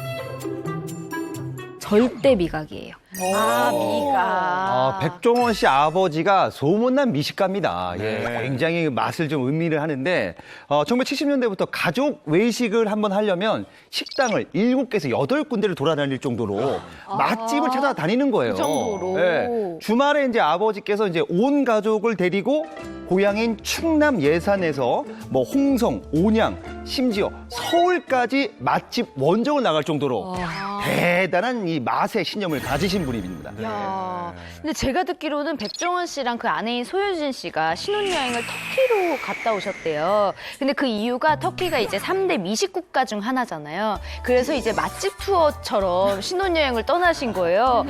절대 미각이에요. 미각. 백종원 씨 아버지가 소문난 미식가입니다. 굉장히 맛을 좀 음미를 하는데 1970년대부터 가족 외식을 한번 하려면 식당을 7개에서 8군데를 돌아다닐 정도로 맛집을 찾아다니는 거예요. 그 정도로. 주말에 이제 아버지께서 이제 온 가족을 데리고 고향인 충남 예산에서 뭐 홍성, 온양, 심지어 서울까지 맛집 원정을 나갈 정도로 대단한 이 맛의 신념을 가지신 분입니다. 야, 근데 제가 듣기로는 백종원 씨랑 그 아내인 소유진 씨가 신혼여행을 터키로 갔다 오셨대요. 근데 그 이유가 터키가 이제 3대 미식 국가 중 하나잖아요. 그래서 이제 맛집 투어처럼 신혼여행을 떠나신 거예요.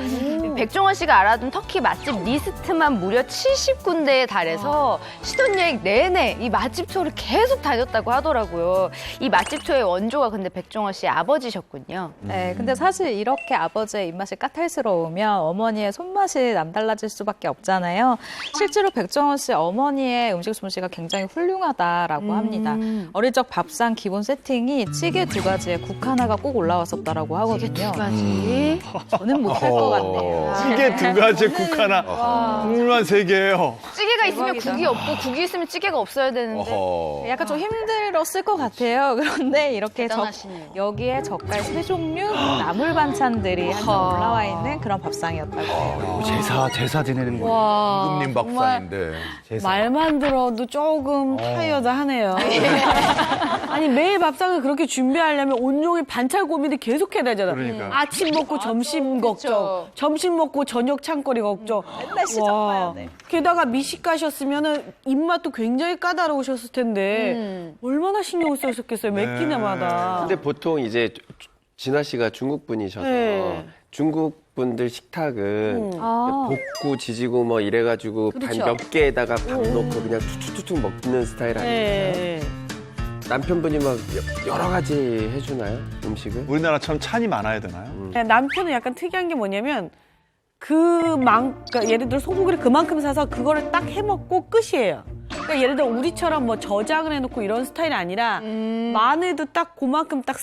백종원 씨가 알아둔 터키 맛집 리스트만 무려 70군데에 달해서 신혼여행 내내 이 맛집 투어를 계속 다녔다고 하더라고요. 있는데요. 이 맛집 투어의 원조가 근데 백종원 씨의 아버지셨군요. 네, 근데 사실 이렇게 아버지의 입맛이 까탈스러우면 어머니의 손맛이 남달라질 수밖에 없잖아요. 실제로 백종원 씨 어머니의 음식 솜씨가 굉장히 훌륭하다라고 합니다. 어릴 적 밥상 기본 세팅이 찌개 2가지에 국 하나가 꼭 올라왔었다라고 하거든요. 찌개 2가지? 저는 못할 것 같네요. 찌개 2가지 국 하나. 국물만 3개예요. 찌개가 있으면 대박이다. 국이 없고 국이 있으면 찌개가 없어야 되는데. 약간 좀 힘들었을 것 같아요. 그런데 이렇게 대단하시네요. 여기에 젓갈 3종류 나물 반찬들이 한 점 올라와 있는 그런 밥상이었다고 해요. 제사 지내는 와, 임금님 밥상인데. 말만 들어도 조금 타이어드 하네요. 아니 매일 밥상을 그렇게 준비하려면 온종일 반찬 고민을 계속 해야 되잖아. 그러니까. 아침 먹고 점심 걱정, 점심 먹고 저녁 찬거리 걱정. 맨날 시장 봐야 돼. 게다가 미식가셨으면은 입맛도 굉장히 까다로우셨을 텐데 얼마나 신경을 쓰셨겠어요. 몇 끼냐마다. 근데 보통 이제 진아 씨가 중국 분이셔서 네. 중국 분들 식탁은 볶고 지지고 뭐 이래가지고 그렇죠. 반 몇 개에다가 밥 넣고 그냥 툭툭툭 먹는 스타일 아니에요? 네. 남편분이 막 여러 가지 해주나요? 음식을? 우리나라처럼 찬이 많아야 되나요? 남편은 약간 특이한 게 뭐냐면 그러니까 예를 들어 소고기를 그만큼 사서 그거를 딱 해먹고 끝이에요. 그러니까 예를 들어 우리처럼 뭐 저장을 해놓고 이런 스타일이 아니라 마늘도 딱 그만큼 딱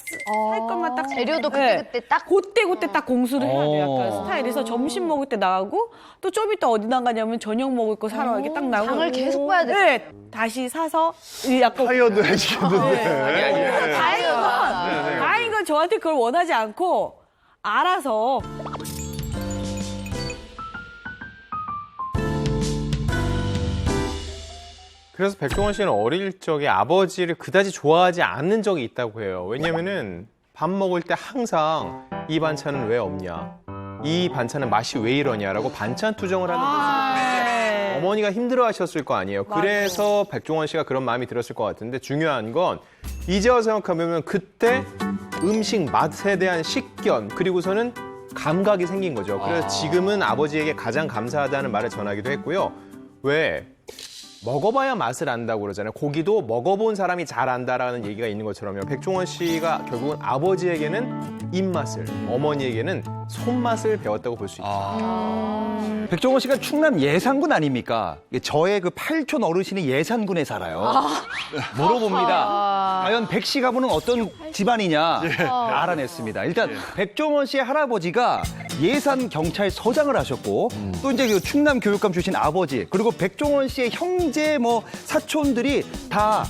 할 것만 딱 재료도 네. 그때 딱. 그때 딱 공수를 해야 돼요. 약간 스타일에서 점심 먹을 때 나가고 또 좀 이따 어디 나가냐면 저녁 먹을 거 사러 이렇게 딱 나가고 장을 계속 봐야 돼. 네. 다시 사서 이 약간 타이어드 해지겠는데. 다행인 건 저한테 그걸 원하지 않고 알아서 그래서 백종원 씨는 어릴 적에 아버지를 그다지 좋아하지 않는 적이 있다고 해요. 왜냐면은 밥 먹을 때 항상 이 반찬은 왜 없냐, 이 반찬은 맛이 왜 이러냐라고 반찬 투정을 하는 모습을 어머니가 힘들어하셨을 거 아니에요. 그래서 백종원 씨가 그런 마음이 들었을 것 같은데 중요한 건 이제 와서 생각하면 그때 음식 맛에 대한 식견 그리고서는 감각이 생긴 거죠. 그래서 지금은 아버지에게 가장 감사하다는 말을 전하기도 했고요. 왜? 먹어봐야 맛을 안다고 그러잖아요. 고기도 먹어본 사람이 잘 안다라는 얘기가 있는 것처럼요. 백종원 씨가 결국은 아버지에게는 입맛을, 어머니에게는 손맛을 배웠다고 볼 수 있죠. 백종원 씨가 충남 예산군 아닙니까? 저의 그 팔촌 어르신이 예산군에 살아요. 물어봅니다. 과연 백 씨 가문은 어떤 집안이냐 알아냈습니다. 일단 백종원 씨의 할아버지가 예산 경찰서장을 하셨고 또 이제 그 충남 교육감 출신 아버지 그리고 백종원 씨의 형제 뭐 사촌들이 다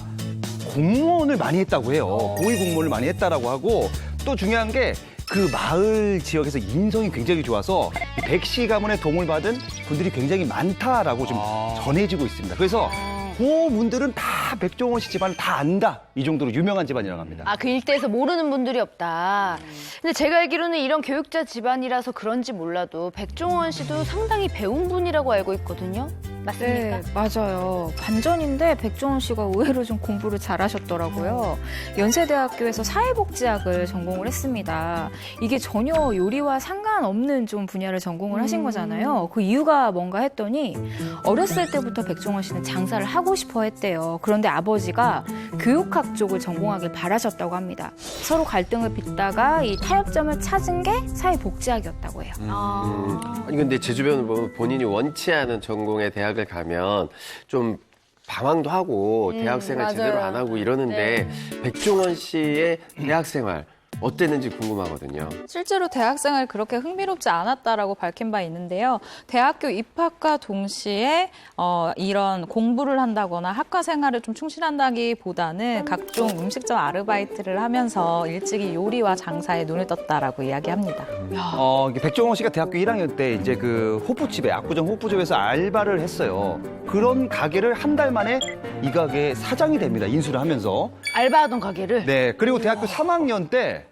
공무원을 많이 했다고 해요. 고위 공무원을 많이 했다라고 하고 또 중요한 게 그 마을 지역에서 인성이 굉장히 좋아서 백 씨 가문의 도움을 받은 분들이 굉장히 많다라고 좀 전해지고 있습니다. 그래서 그 분들은 다 백종원 씨 집안을 다 안다. 이 정도로 유명한 집안이라고 합니다. 아, 그 일대에서 모르는 분들이 없다. 근데 제가 알기로는 이런 교육자 집안이라서 그런지 몰라도 백종원 씨도 상당히 배운 분이라고 알고 있거든요. 맞습니까? 네, 맞아요. 반전인데 백종원 씨가 의외로 좀 공부를 잘하셨더라고요. 연세대학교에서 사회복지학을 전공을 했습니다. 이게 전혀 요리와 상관없는 좀 분야를 전공을 하신 거잖아요. 그 이유가 뭔가 했더니 어렸을 때부터 백종원 씨는 장사를 하고 싶어 했대요. 그런데 아버지가 교육학 쪽을 전공하길 바라셨다고 합니다. 서로 갈등을 빚다가 이 타협점을 찾은 게 사회복지학이었다고 해요. 아니 근데 제 주변을 보면 본인이 원치 않은 전공의 대학을 가면 좀 방황도 하고 대학생활 제대로 안 하고 이러는데 백종원 씨의 대학생활 어땠는지 궁금하거든요. 실제로 대학생활 그렇게 흥미롭지 않았다라고 밝힌 바 있는데요. 대학교 입학과 동시에 이런 공부를 한다거나 학과 생활을 좀 충실한다기보다는 각종 음식점 아르바이트를 하면서 일찍이 요리와 장사에 눈을 떴다라고 이야기합니다. 백종원 씨가 대학교 1학년 때 이제 그 호프집에 압구정 호프집에서 알바를 했어요. 그런 가게를 한 달 만에 이 가게 사장이 됩니다. 인수를 하면서. 알바하던 가게를? 네. 그리고 대학교 3학년 때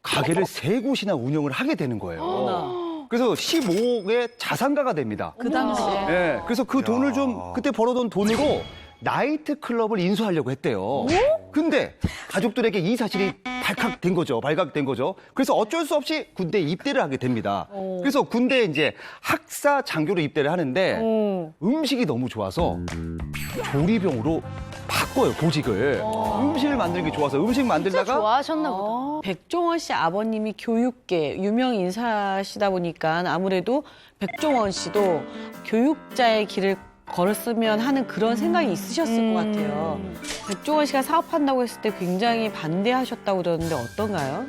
가게를 3곳이나 운영을 하게 되는 거예요. 그래서 15억의 자산가가 됩니다. 그 당시에. 네. 그래서 그 돈을 좀 그때 벌어둔 돈으로 나이트 클럽을 인수하려고 했대요. 근데 가족들에게 이 사실이 발각된 거죠. 그래서 어쩔 수 없이 군대에 입대를 하게 됩니다. 그래서 군대에 이제 학사 장교로 입대를 하는데 음식이 너무 좋아서 조리병으로 막 바꿔요, 보직을. 음식을 만들기 좋아서 음식 진짜 만들다가 좋아하셨나 보다. 백종원 씨 아버님이 교육계 유명 인사시다 보니까 아무래도 백종원 씨도 교육자의 길을 걸었으면 하는 그런 생각이 있으셨을 것 같아요. 백종원 씨가 사업한다고 했을 때 굉장히 반대하셨다고 들었는데 어떤가요?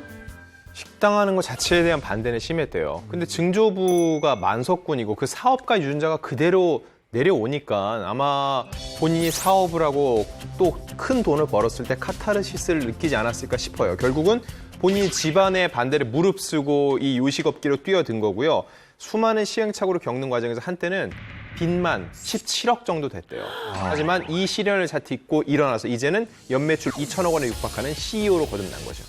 식당하는 것 자체에 대한 반대는 심했대요. 근데 증조부가 만석군이고 그 사업가 유전자가 그대로 내려오니까 아마 본인이 사업을 하고 또 큰 돈을 벌었을 때 카타르시스를 느끼지 않았을까 싶어요. 결국은 본인이 집안의 반대를 무릅쓰고 이 요식업계로 뛰어든 거고요. 수많은 시행착오를 겪는 과정에서 한때는 빚만 17억 정도 됐대요. 하지만 이 시련을 잘 딛고 일어나서 이제는 연매출 2천억 원에 육박하는 CEO로 거듭난 거죠.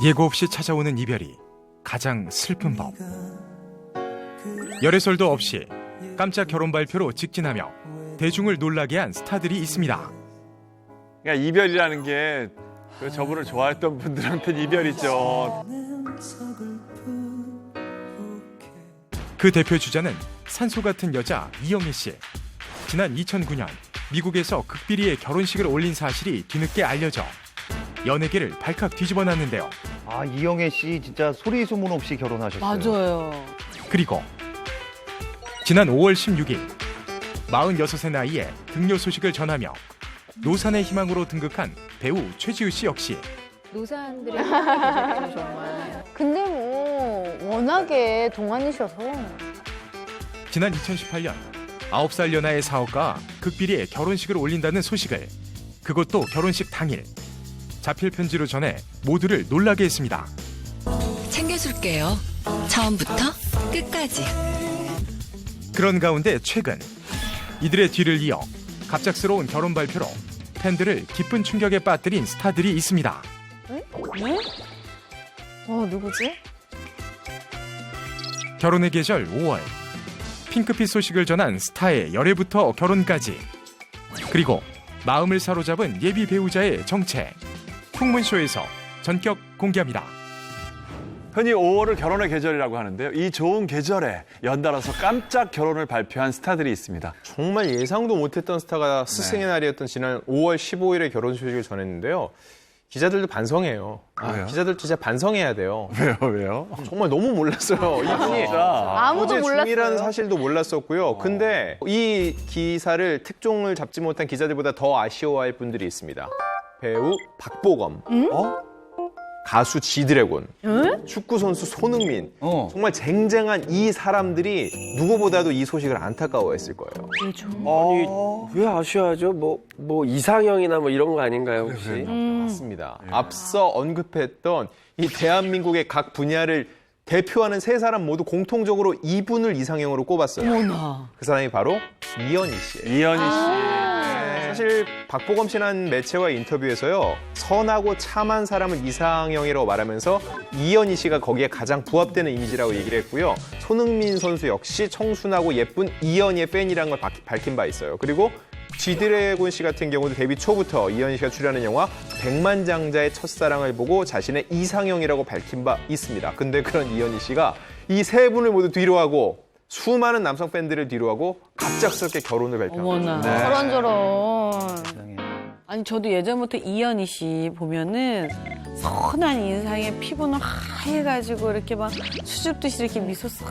예고 없이 찾아오는 이별이 가장 슬픈 법. 열애설도 없이 깜짝 결혼 발표로 직진하며 대중을 놀라게 한 스타들이 있습니다. 그러니까 이별이라는 게 그 저분을 좋아했던 분들한테는 이별이죠. 그 대표 주자는 산소 같은 여자 이영애 씨. 지난 2009년 미국에서 극비리의 결혼식을 올린 사실이 뒤늦게 알려져 연예계를 발칵 뒤집어 놨는데요. 아, 이영애 씨 진짜 소리 소문 없이 결혼하셨어요. 맞아요. 그리고 지난 5월 16일 46세 나이에 등려 소식을 전하며 노산의 희망으로 등극한 배우 최지우 씨 역시 노사한들의 계셨죠, 정말. 근데 뭐 워낙에 동안이셔서. 지난 2018년 9살 연하의 사업가 극비리의 결혼식을 올린다는 소식을 그것도 결혼식 당일 자필 편지로 전해 모두를 놀라게 했습니다. 챙겨줄게요. 처음부터 끝까지. 그런 가운데 최근 이들의 뒤를 이어 갑작스러운 결혼 발표로 팬들을 깊은 충격에 빠뜨린 스타들이 있습니다. 누구지? 결혼의 계절 5월 핑크빛 소식을 전한 스타의 열애부터 결혼까지 그리고 마음을 사로잡은 예비 배우자의 정체 풍문쇼에서 전격 공개합니다. 흔히 5월을 결혼의 계절이라고 하는데요. 이 좋은 계절에 연달아서 깜짝 결혼을 발표한 스타들이 있습니다. 정말 예상도 못했던 스타가 스승의 날이었던 지난 5월 15일에 결혼 소식을 전했는데요. 기자들도 반성해요. 왜요? 기자들 진짜 반성해야 돼요. 왜요? 정말 너무 몰랐어요. 이분이 아무도 어제 몰랐어요. 중이라는 사실도 몰랐었고요. 근데 이 기사를 특종을 잡지 못한 기자들보다 더 아쉬워할 분들이 있습니다. 배우 박보검, 가수 지드래곤, 축구 선수 손흥민. 정말 쟁쟁한 이 사람들이 누구보다도 이 소식을 안타까워했을 거예요. 아니, 왜 아쉬워하죠? 뭐 이상형이나 뭐 이런 거 아닌가요, 혹시? 맞습니다. 앞서 언급했던 이 대한민국의 각 분야를 대표하는 세 사람 모두 공통적으로 이분을 이상형으로 꼽았어요. 어머나. 그 사람이 바로 이현희 씨예요. 이현희 씨. 사실 박보검 씨는 매체와의 인터뷰에서요. 선하고 참한 사람은 이상형이라고 말하면서 이현희 씨가 거기에 가장 부합되는 이미지라고 얘기를 했고요. 손흥민 선수 역시 청순하고 예쁜 이현희의 팬이라는 걸 밝힌 바 있어요. 그리고 지드래곤 씨 같은 경우도 데뷔 초부터 이현희 씨가 출연하는 영화 백만장자의 첫사랑을 보고 자신의 이상형이라고 밝힌 바 있습니다. 근데 그런 이현희 씨가 이 세 분을 모두 뒤로하고 수많은 남성 팬들을 뒤로하고 갑작스럽게 결혼을 발표합니다. 어머나. 저런저런. 아니 저도 예전부터 이현희 씨 보면은 선한 인상에 피부는 하얘가지고 이렇게 막 수줍듯이 이렇게 미소 싹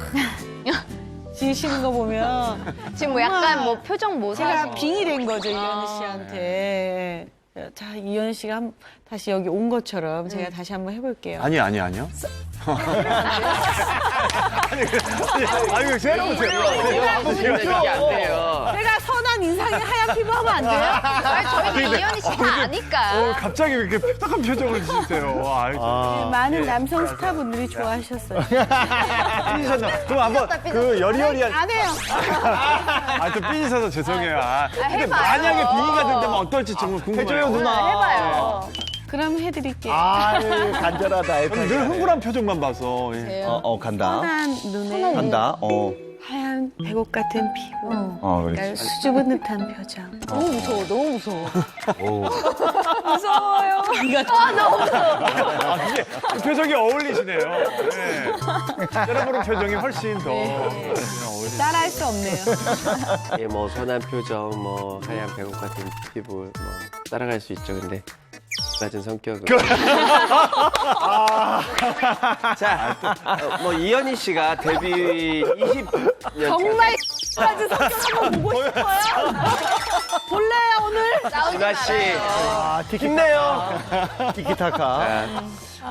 지으시는 거 보면 지금 뭐 약간 뭐 표정 모사. 제가 빙이 된 거죠 이현희 씨한테. 자 이현희 씨가 다시 여기 온 것처럼 제가 다시 한번 해볼게요. 아니요. 아니, 이거 새로운 이게 안 돼요. 제가 선한 인상에 하얀 피부 하면 안 돼요? 아니, 저희는 이현희 씨 다 아니까. 갑자기 왜 이렇게 뾰족한 표정을 지으세요? 와, 많은 남성 스타분들이 좋아하셨어요. 삐지셨나? 그럼 한번 그 여리여리한. 안 해요. 좀 삐지셔서 죄송해요. 근데 해봐요. 만약에 빙의가 된다면 어떨지 정말 궁금해요. 해봐요. 그럼 해드릴게요. 아유, 간절하다. 저는 늘 흥분한 표정만 봐서. 예. 간다. 선한 눈에 간다. 하얀 배곡 같은 피부. 그렇지. 날 수줍은 듯한 표정. 너무 무서워, 너무 무서워. 무서워요. 그게 그 표정이 어울리시네요. 네. 여러분의 표정이 훨씬 더 어울리시네요. 따라할 수 없네요. 예, 뭐 선한 표정, 뭐 하얀 배꼽 같은 피부, 뭐 따라갈 수 있죠. 근데 낮은 성격은. 자, 뭐 이현희 씨가 데뷔 20년 정말 까지 성격 한번 보고 싶어요. 볼래요 오늘? 준하 씨 아, 힘내요. 티키타카.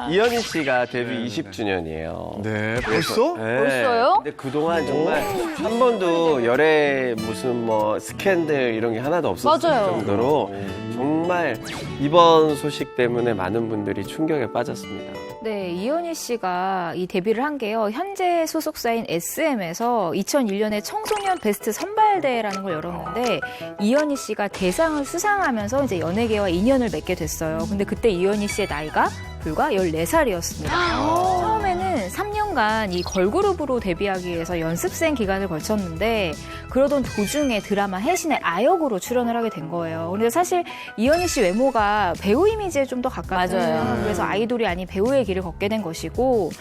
이현희 씨가 데뷔 20주년이에요. 네, 벌써? 벌써요? 근데 그동안 정말 한 번도 열애 무슨 뭐 스캔들 이런 게 하나도 없었을 맞아요. 정도로 정말 이번 소식 때문에 많은 분들이 충격에 빠졌습니다. 네, 이현희 씨가 이 데뷔를 한 게요. 현재 소속사인 SM에서 2001년에 청소년 베스트 선발대회라는 걸 열었는데 이현희 씨가 대상을 수상하면서 이제 연예계와 인연을 맺게 됐어요. 근데 그때 이현희 씨의 나이가 불과 14살이었습니다. 처음에는 3년간 이 걸그룹으로 데뷔하기 위해서 연습생 기간을 거쳤는데 그러던 도중에 드라마 해신의 아역으로 출연을 하게 된 거예요. 그런데 사실 이현희 씨 외모가 배우 이미지에 좀 더 가깝잖아요. 맞아요. 그래서 아이돌이 아닌 배우의 길을 걷게 된 것이고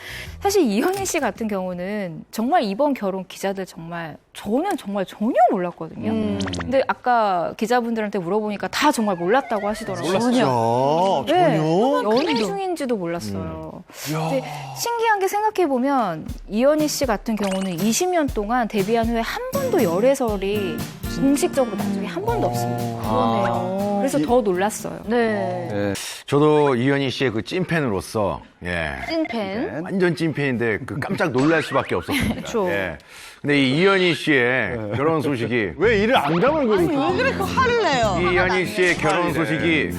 사실 이현희 씨 같은 경우는 정말 이번 결혼 기자들 저는 정말 전혀 몰랐거든요. 근데 아까 기자분들한테 물어보니까 다 정말 몰랐다고 하시더라고요. 몰랐죠. 네, 전혀. 연애 중인지도 몰랐어요. 근데 신기한 게 생각해보면 이현희 씨 같은 경우는 20년 동안 데뷔한 후에 한 번도 열애설이 공식적으로 난 적이 한 번도 없습니다. 그러네요. 그래서 더 놀랐어요. 네. 저도 이현희 씨의 그 찐팬으로서 찐팬. 완전 찐팬인데 그 깜짝 놀랄 수밖에 없었습니다. 그쵸. 예. 근데 이 이현희 씨의 결혼 소식이 왜 이를 안 가물고 왜 그렇게 화를 내요? 이 이현희 씨의 결혼 소식이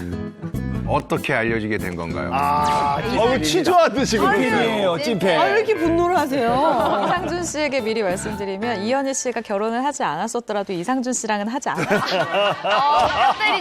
어떻게 알려지게 된 건가요? 치조하듯이 찐팬이에요, 찐팬. 왜 이렇게 분노를 하세요? 이상준 씨에게 미리 말씀드리면 이현희 씨가 결혼을 하지 않았었더라도 이상준 씨랑은 하지 않았어요.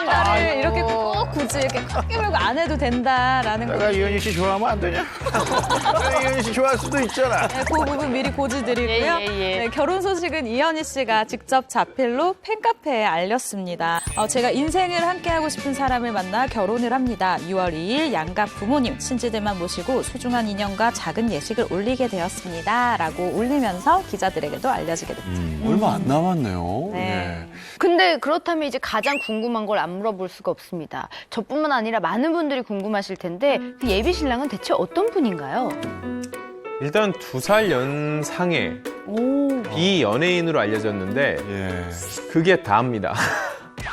나를 이렇게 꼭 굳이 이렇게 꽉 깨물고 안 해도 된다라는 거. 내가 이현희 씨 좋아하면 안 되냐? 내가 이현희 씨 좋아할 수도 있잖아. 네, 그 부분 미리 고지드리고요. 네, 결혼 소식은 이현희 씨가 직접 자필로 팬카페에 알렸습니다. 제가 인생을 함께하고 싶은 사람을 만나 결혼을 합니다. 6월 2일 양가 부모님, 친지들만 모시고 소중한 인연과 작은 예식을 올리게 되었습니다. 라고 올리면서 기자들에게도 알려지게 됐죠. 얼마 안 남았네요. 네. 근데 그렇다면 이제 가장 궁금한 걸 안 물어볼 수가 없습니다. 저뿐만 아니라 많은 분들이 궁금하실 텐데 그 예비 신랑은 대체 어떤 분인가요? 일단 2살 연상의 비연예인으로 알려졌는데 그게 다입니다.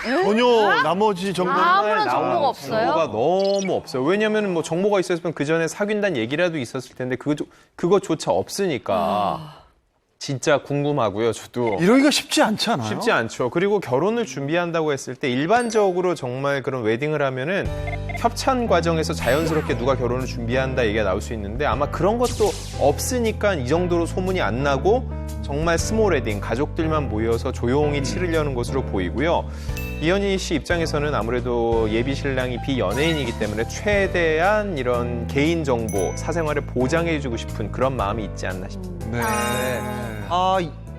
전혀 나머지 정보는 아무런 정보가 없어요? 정보가 너무 없어요. 왜냐면 뭐 정보가 있었으면 그 전에 사귄다는 얘기라도 있었을 텐데 그거조차 없으니까 진짜 궁금하고요. 저도 이러기가 쉽지 않지 않아요? 쉽지 않죠. 그리고 결혼을 준비한다고 했을 때 일반적으로 정말 그런 웨딩을 하면은 협찬 과정에서 자연스럽게 누가 결혼을 준비한다 얘기가 나올 수 있는데 아마 그런 것도 없으니까 이 정도로 소문이 안 나고 정말 스몰 웨딩, 가족들만 모여서 조용히 치르려는 것으로 보이고요. 이현희 씨 입장에서는 아무래도 예비 신랑이 비연예인이기 때문에 최대한 이런 개인 정보, 사생활을 보장해주고 싶은 그런 마음이 있지 않나 싶습니다. 네.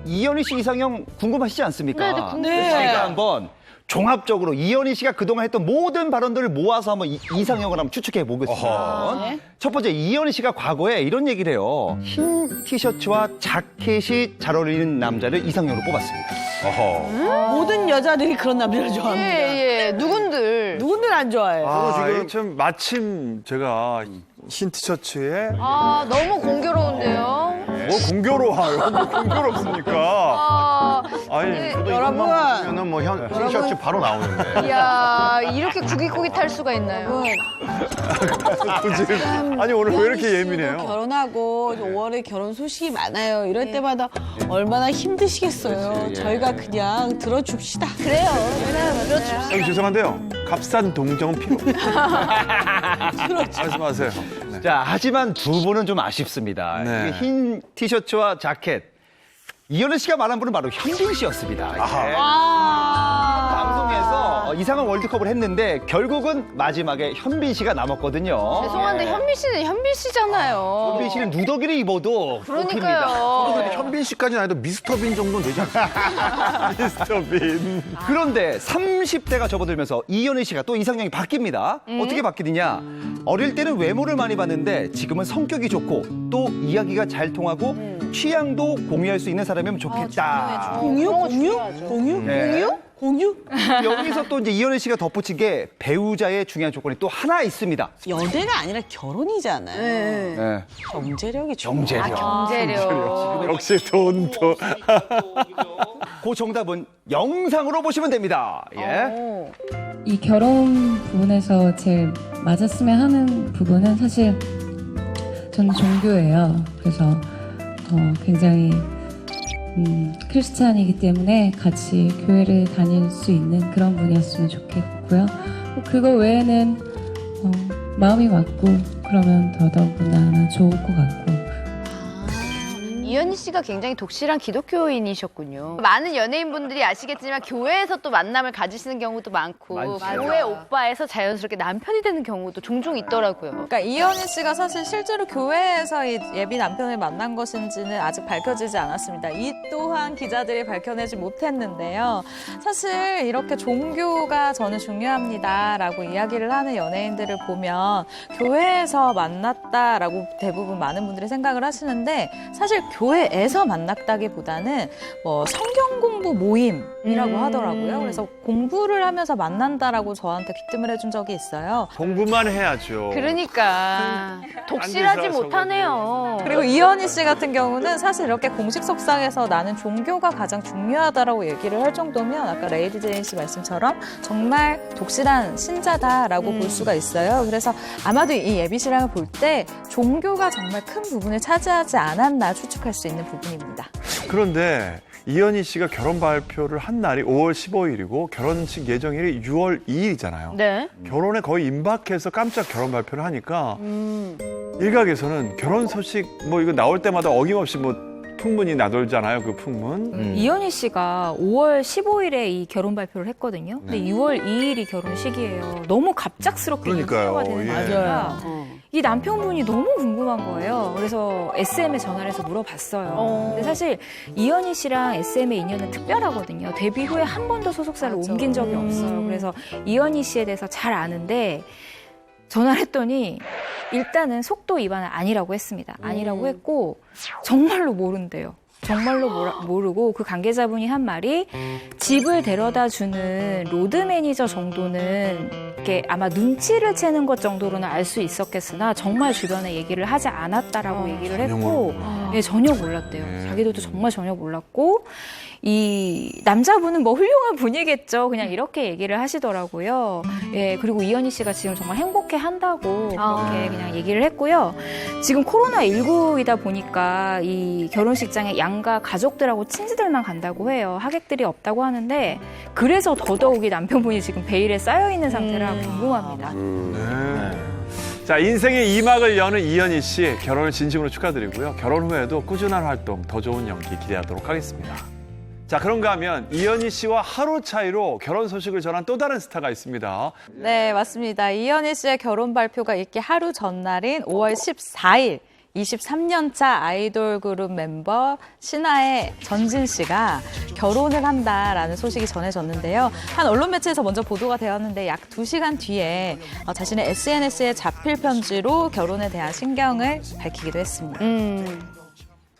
이현희 씨 이상형 궁금하시지 않습니까? 네, 궁금해요. 그래서 저희가 한번 종합적으로 이현희 씨가 그동안 했던 모든 발언들을 모아서 한번 이상형을 한번 추측해 보겠습니다. 첫 번째, 이현희 씨가 과거에 이런 얘기를 해요. 흰 티셔츠와 자켓이 잘 어울리는 남자를 이상형으로 뽑았습니다. 모든 여자들이 그런 남자를 좋아합니다. 예. 누군들 안 좋아해요. 지금 참 마침 제가 흰 티셔츠에 너무 공교로운데요. 뭘 공교로워요? 뭐 공교롭습니까? 아니, 저도 여러분. 이것만 보면은 뭐 티셔츠 바로 나오는데. 이야, 이렇게 구깃구깃할 수가 있나요? 아니 오늘 왜 이렇게 예민해요? 결혼하고 5월에 결혼 소식이 많아요. 이럴 때마다 얼마나 힘드시겠어요. 저희가 그냥 들어줍시다. 그래요. 그렇죠. 죄송한데요. 값싼 동정은 필요 없어요. 말씀하세요. 네. 자, 하지만 두 분은 좀 아쉽습니다. 네. 이게 흰 티셔츠와 자켓. 이현희 씨가 말한 분은 바로 현빈 씨였습니다. 방송에서 이상한 월드컵을 했는데 결국은 마지막에 현빈 씨가 남았거든요. 죄송한데 현빈 씨는 현빈 씨잖아요. 현빈 씨는 누더기를 입어도 그러니까요. 근데 현빈 씨까지는 아니도 미스터 빈 정도는 되지 않습니까? 미스터 빈. 그런데 30대가 접어들면서 이현희 씨가 또 이상형이 바뀝니다. 어떻게 바뀌느냐? 어릴 때는 외모를 많이 봤는데 지금은 성격이 좋고 또 이야기가 잘 통하고 취향도 공유할 수 있는 사람이면 좋겠다. 공유? 네. 공유? 여기서 또 이제 이현희 씨가 덧붙인 게 배우자의 중요한 조건이 또 하나 있습니다. 연애가 아니라 결혼이잖아요. 네. 경제력이 경제력. 경제력. 역시 돈도. 그 정답은 영상으로 보시면 됩니다. 예. 이 결혼 부분에서 제일 맞았으면 하는 부분은 사실 저는 종교예요. 그래서 굉장히 크리스찬이기 때문에 같이 교회를 다닐 수 있는 그런 분이었으면 좋겠고요. 그거 외에는 마음이 맞고 그러면 더더구나 좋을 것 같고. 이현희 씨가 굉장히 독실한 기독교인이셨군요. 많은 연예인분들이 아시겠지만 교회에서 또 만남을 가지시는 경우도 많고 교회 오빠에서 자연스럽게 남편이 되는 경우도 종종 있더라고요. 그러니까 이현희 씨가 사실 실제로 교회에서 이 예비 남편을 만난 것인지는 아직 밝혀지지 않았습니다. 이 또한 기자들이 밝혀내지 못했는데요. 사실 이렇게 종교가 저는 중요합니다라고 이야기를 하는 연예인들을 보면 교회에서 만났다라고 대부분 많은 분들이 생각을 하시는데 사실 교회에서 만났다기보다는 뭐 성경 공부 모임이라고 하더라고요. 그래서 공부를 하면서 만난다라고 저한테 귀뜸을 해준 적이 있어요. 공부만 해야죠. 그러니까 독실하지 앉아서 못하네요. 그리고 이현희 씨 같은 경우는 사실 이렇게 공식 석상에서 나는 종교가 가장 중요하다라고 얘기를 할 정도면 아까 레이디 제인 씨 말씀처럼 정말 독실한 신자다라고 볼 수가 있어요. 그래서 아마도 이 예비신랑을 볼 때 종교가 정말 큰 부분을 차지하지 않았나 추측할 수 있는 부분입니다. 그런데 이현희 씨가 결혼 발표를 한 날이 5월 15일이고 결혼식 예정일이 6월 2일이잖아요. 네. 결혼에 거의 임박해서 깜짝 결혼 발표를 하니까 일각에서는 결혼 소식 뭐 이거 나올 때마다 어김없이 뭐 풍문이 나돌잖아요. 그 풍문. 이현희 씨가 5월 15일에 이 결혼 발표를 했거든요. 근데 6월 2일이 결혼식이에요. 너무 갑작스럽게 그러니까요. 인사가 되는 예. 거니까 이 남편분이 너무 궁금한 거예요. 그래서 SM에 전화를 해서 물어봤어요. 근데 사실 이현희 씨랑 SM의 인연은 특별하거든요. 데뷔 후에 한 번도 소속사를 옮긴 적이 없어요. 그래서 이현희 씨에 대해서 잘 아는데 전화를 했더니 일단은 속도 위반은 아니라고 했습니다. 아니라고 했고 정말로 모른대요. 정말로 모르고 그 관계자분이 한 말이 집을 데려다주는 로드 매니저 정도는 이렇게 아마 눈치를 채는 것 정도로는 알 수 있었겠으나 정말 주변에 얘기를 하지 않았다라고 얘기를 했고 네, 전혀 몰랐대요. 자기들도 정말 전혀 몰랐고 이 남자분은 뭐 훌륭한 분이겠죠. 그냥 이렇게 얘기를 하시더라고요. 예, 그리고 이현희 씨가 지금 정말 행복해 한다고 그렇게 그냥 얘기를 했고요. 지금 코로나19이다 보니까 이 결혼식장에 양가 가족들하고 친지들만 간다고 해요. 하객들이 없다고 하는데 그래서 더더욱이 남편분이 지금 베일에 쌓여있는 상태라 궁금합니다. 자, 인생의 2막을 여는 이현희 씨 결혼을 진심으로 축하드리고요. 결혼 후에도 꾸준한 활동, 더 좋은 연기 기대하도록 하겠습니다. 자, 그런가 하면 이현희 씨와 하루 차이로 결혼 소식을 전한 또 다른 스타가 있습니다. 네, 맞습니다. 이현희 씨의 결혼 발표가 있기 하루 전날인 5월 14일 23년차 아이돌 그룹 멤버 신화의 전진 씨가 결혼을 한다라는 소식이 전해졌는데요. 한 언론 매체에서 먼저 보도가 되었는데 약 2시간 뒤에 자신의 SNS에 자필 편지로 결혼에 대한 신경을 밝히기도 했습니다.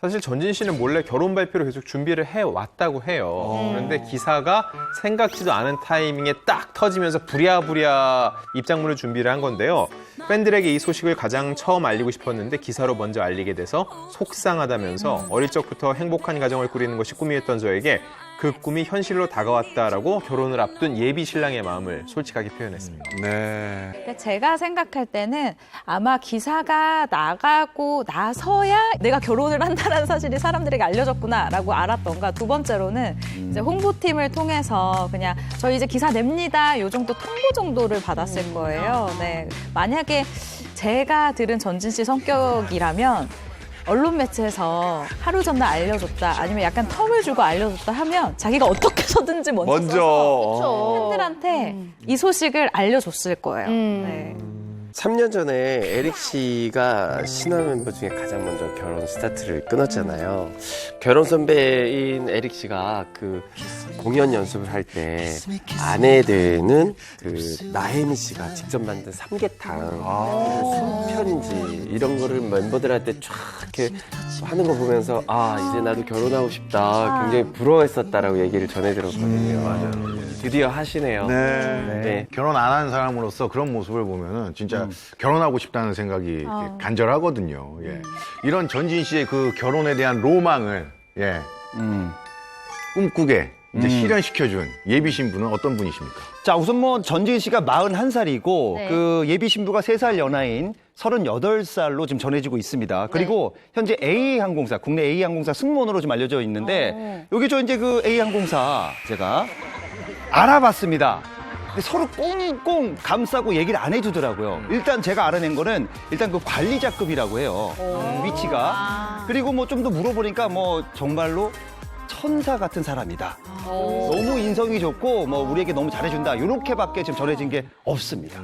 사실 전진 씨는 몰래 결혼 발표를 계속 준비를 해왔다고 해요. 그런데 기사가 생각지도 않은 타이밍에 딱 터지면서 부랴부랴 입장문을 준비를 한 건데요. 팬들에게 이 소식을 가장 처음 알리고 싶었는데 기사로 먼저 알리게 돼서 속상하다면서 어릴 적부터 행복한 가정을 꾸리는 것이 꿈이었던 저에게 그 꿈이 현실로 다가왔다라고 결혼을 앞둔 예비 신랑의 마음을 솔직하게 표현했습니다. 네. 근데 제가 생각할 때는 아마 기사가 나가고 나서야 내가 결혼을 한다는 사실이 사람들에게 알려졌구나라고 알았던가 두 번째로는 이제 홍보팀을 통해서 그냥 저희 이제 기사 냅니다 요 정도 통보 정도를 받았을 거예요. 네, 만약에 제가 들은 전진 씨 성격이라면 언론 매체에서 하루 전날 알려줬다 아니면 약간 텀을 주고 알려줬다 하면 자기가 어떻게 해서든지 먼저 써서 팬들한테 이 소식을 알려줬을 거예요. 네. 3년 전에 에릭 씨가 신화 멤버 중에 가장 먼저 결혼 스타트를 끊었잖아요. 결혼 선배인 에릭 씨가 그 공연 연습을 할 때 아내 되는 그 나혜미 씨가 직접 만든 삼계탕, 술편지 이런 거를 멤버들한테 쫙 이렇게 하는 거 보면서 아 이제 나도 결혼하고 싶다 굉장히 부러워했었다라고 얘기를 전해들었거든요. 맞아요. 드디어 하시네요. 네. 결혼 안 한 사람으로서 그런 모습을 보면은 진짜 결혼하고 싶다는 생각이 이렇게 간절하거든요. 예. 이런 전진 씨의 그 결혼에 대한 로망을 꿈꾸게 이제 실현시켜준 예비 신부는 어떤 분이십니까? 자, 우선 뭐 전진 씨가 41살이고 네. 그 예비 신부가 3살 연하인 38살로 지금 전해지고 있습니다. 그리고 현재 A항공사, 국내 A항공사 승무원으로 좀 알려져 있는데 여기 저 이제 그 A항공사 제가 알아봤습니다. 근데 서로 꽁꽁 감싸고 얘기를 안 해주더라고요. 일단 제가 알아낸 거는 일단 그 관리자급이라고 해요. 위치가. 그리고 뭐 좀 더 물어보니까 뭐 정말로 천사 같은 사람이다. 너무 인성이 좋고 뭐 우리에게 너무 잘해준다. 이렇게밖에 지금 전해진 게 없습니다.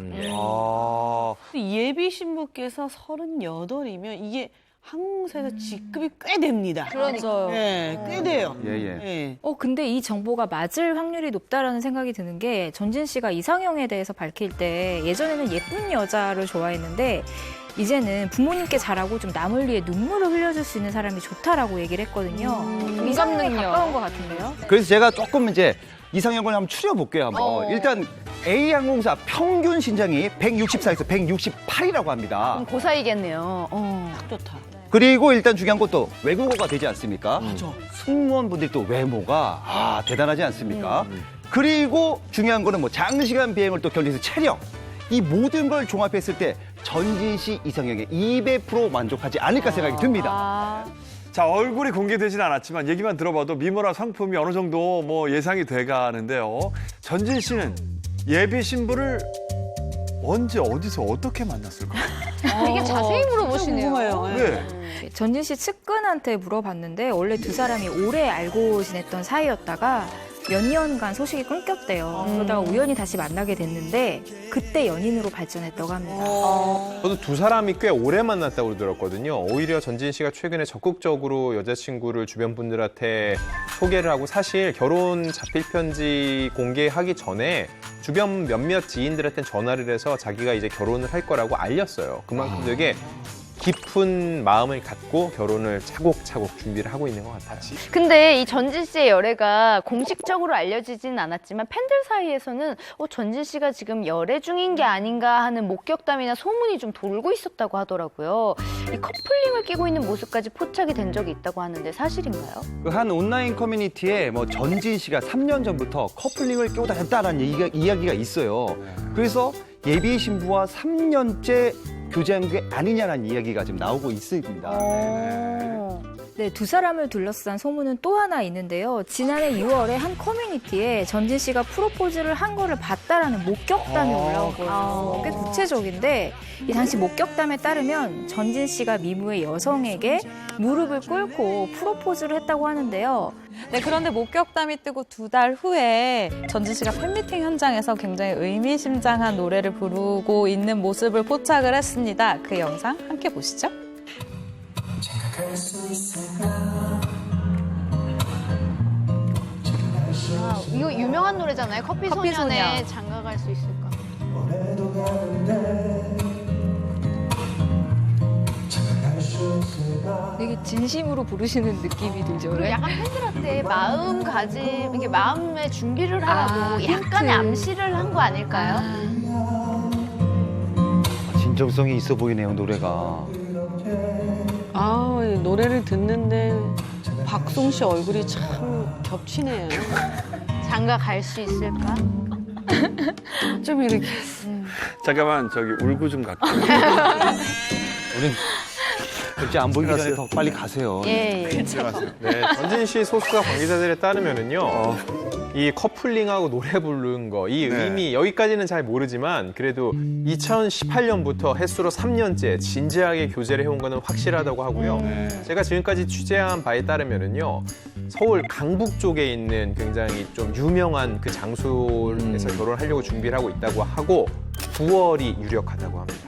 예비 신부께서 38이면 이게 항공사에서 직급이 꽤 됩니다. 맞아요. 네, 꽤 돼요. 예. 근데 이 정보가 맞을 확률이 높다라는 생각이 드는 게 전진 씨가 이상형에 대해서 밝힐 때 예전에는 예쁜 여자를 좋아했는데 이제는 부모님께 잘하고 좀 남을 위해 눈물을 흘려줄 수 있는 사람이 좋다라고 얘기를 했거든요. 좀 이상형에 가까운 것 같은데요? 그래서 제가 조금 이제 이상형을 한번 추려볼게요. 한번. 일단 A항공사 평균 신장이 164에서 168이라고 합니다. 그럼 그 사이겠네요. 딱 좋다. 그리고 일단 중요한 것도 외국어가 되지 않습니까? 승무원분들이 또 외모가 대단하지 않습니까? 그리고 중요한 거는 뭐 장시간 비행을 또 견디는 체력. 이 모든 걸 종합했을 때 전진 씨 이상형에 200% 만족하지 않을까 생각이 듭니다. 자, 얼굴이 공개되진 않았지만 얘기만 들어봐도 미모랑 상품이 어느 정도 뭐 예상이 돼가는데요. 전진 씨는 예비 신부를 언제 어디서 어떻게 만났을까요? 되게 자세히 물어보시네요. 궁금해요. 네. 전진 씨 측근한테 물어봤는데 원래 두 사람이 오래 알고 지냈던 사이였다가 몇 년간 소식이 끊겼대요. 그러다가 우연히 다시 만나게 됐는데 그때 연인으로 발전했다고 합니다. 저도 두 사람이 꽤 오래 만났다고 들었거든요. 오히려 전진 씨가 최근에 적극적으로 여자친구를 주변 분들한테 소개를 하고 사실 결혼 자필 편지 공개하기 전에 주변 몇몇 지인들한테 전화를 해서 자기가 이제 결혼을 할 거라고 알렸어요. 그만큼 되게 깊은 마음을 갖고 결혼을 차곡차곡 준비를 하고 있는 것 같아요. 근데 이 전진 씨의 열애가 공식적으로 알려지진 않았지만 팬들 사이에서는 전진 씨가 지금 열애 중인 게 아닌가 하는 목격담이나 소문이 좀 돌고 있었다고 하더라고요. 이 커플링을 끼고 있는 모습까지 포착이 된 적이 있다고 하는데 사실인가요? 그 한 온라인 커뮤니티에 뭐 전진 씨가 3년 전부터 커플링을 끼고 다녔다라는 이야기가 있어요. 그래서 예비 신부와 3년째 교제한 게 아니냐라는 이야기가 지금 나오고 있습니다. 네, 두 사람을 둘러싼 소문은 또 하나 있는데요. 지난해 6월에 한 커뮤니티에 전진 씨가 프로포즈를 한 거를 봤다라는 목격담이 올라온 거예요. 꽤 구체적인데 이 당시 목격담에 따르면 전진 씨가 미모의 여성에게 무릎을 꿇고 프로포즈를 했다고 하는데요. 네, 그런데 목격담이 뜨고 2달 후에 전진 씨가 팬미팅 현장에서 굉장히 의미심장한 노래를 부르고 있는 모습을 포착을 했습니다. 그 영상 함께 보시죠. 이거 유명한 노래잖아요. 커피소년의 장가갈 수 있을까? 되게 진심으로 부르시는 느낌이 들죠. 그리고 약간 팬들한테 마음가짐, 이렇게 마음의 준비를 하라고 약간의 암시를 한 거 아닐까요? 진정성이 있어 보이네요, 노래가. 이 노래를 듣는데 박송 씨 얼굴이 참 겹치네요. 장가 갈 수 있을까? 좀 이렇게. 잠깐만 저기 울고 좀 갈게요. 우린 절대 안 보이기 전에 더 빨리 가세요. 예. 네, 전진 씨 소수가 관계자들에 따르면은요, 이 커플링하고 노래 부르는 거, 이 의미, 여기까지는 잘 모르지만, 그래도 2018년부터 횟수로 3년째 진지하게 교제를 해온 거는 확실하다고 하고요. 제가 지금까지 취재한 바에 따르면은요, 서울 강북 쪽에 있는 굉장히 좀 유명한 그 장소에서 결혼하려고 준비를 하고 있다고 하고, 9월이 유력하다고 합니다.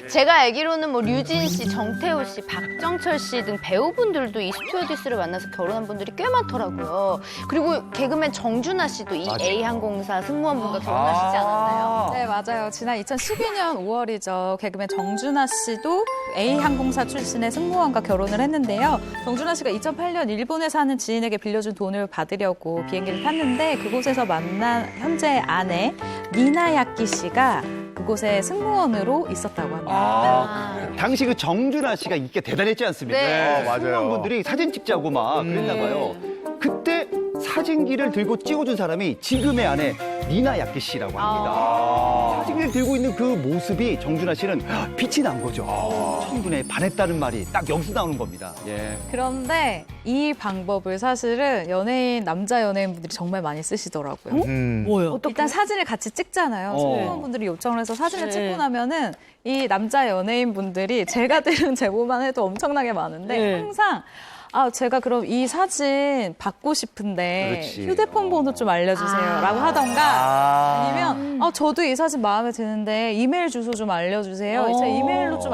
제가 알기로는 뭐 류진 씨, 정태호 씨, 박정철 씨 등 배우분들도 이 스튜어디스를 만나서 결혼한 분들이 꽤 많더라고요. 그리고 개그맨 정준하 씨도 이 A항공사 승무원분과 결혼하시지 않았나요? 네, 맞아요. 지난 2012년 5월이죠. 개그맨 정준하 씨도 A항공사 출신의 승무원과 결혼을 했는데요. 정준하 씨가 2008년 일본에 사는 지인에게 빌려준 돈을 받으려고 비행기를 탔는데 그곳에서 만난 현재 아내 미나야키 씨가 그곳에 승무원으로 있었다고 합니다. 당시 그 정준하 씨가 인기가 대단했지 않습니까? 네. 맞아요. 승무원분들이 사진 찍자고 막 그랬나 봐요. 그때 사진기를 들고 찍어준 사람이 지금의 아내 니나 야키 씨라고 합니다. 사진기를 들고 있는 그 모습이 정준하 씨는 빛이 난 거죠. 청춘에 반했다는 말이 딱 여기서 나오는 겁니다. 예. 그런데 이 방법을 사실은 남자 연예인분들이 정말 많이 쓰시더라고요. 뭐요? 일단 사진을 같이 찍잖아요. 승무원분들이 요청을 해서 사진을 찍고 나면은 이 남자 연예인분들이 제가 들은 제보만 해도 엄청나게 많은데 항상 제가 그럼 이 사진 받고 싶은데 휴대폰 번호 좀 알려주세요 라고 하던가 아니면 저도 이 사진 마음에 드는데 이메일 주소 좀 알려주세요. 제 이메일로 좀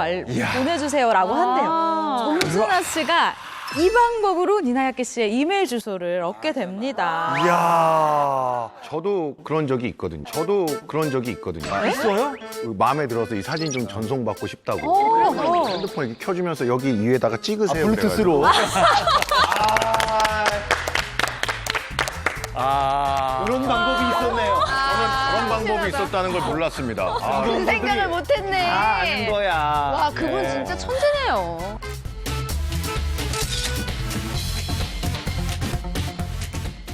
보내주세요 라고 한대요. 정준하 씨가 이 방법으로 니나야키 씨의 이메일 주소를 얻게 됩니다. 이야. 저도 그런 적이 있거든요. 있어요? 마음에 들어서 이 사진 좀 전송받고 싶다고. 그래서 핸드폰 이렇게 켜주면서 여기 위에다가 찍으세요. 블루투스로. 그런 방법이 있었네요. 저는 그런 방법이 있었다는 걸 몰랐습니다. 그 생각을 못했네. 하는 거야. 와, 그분 진짜 천재네요.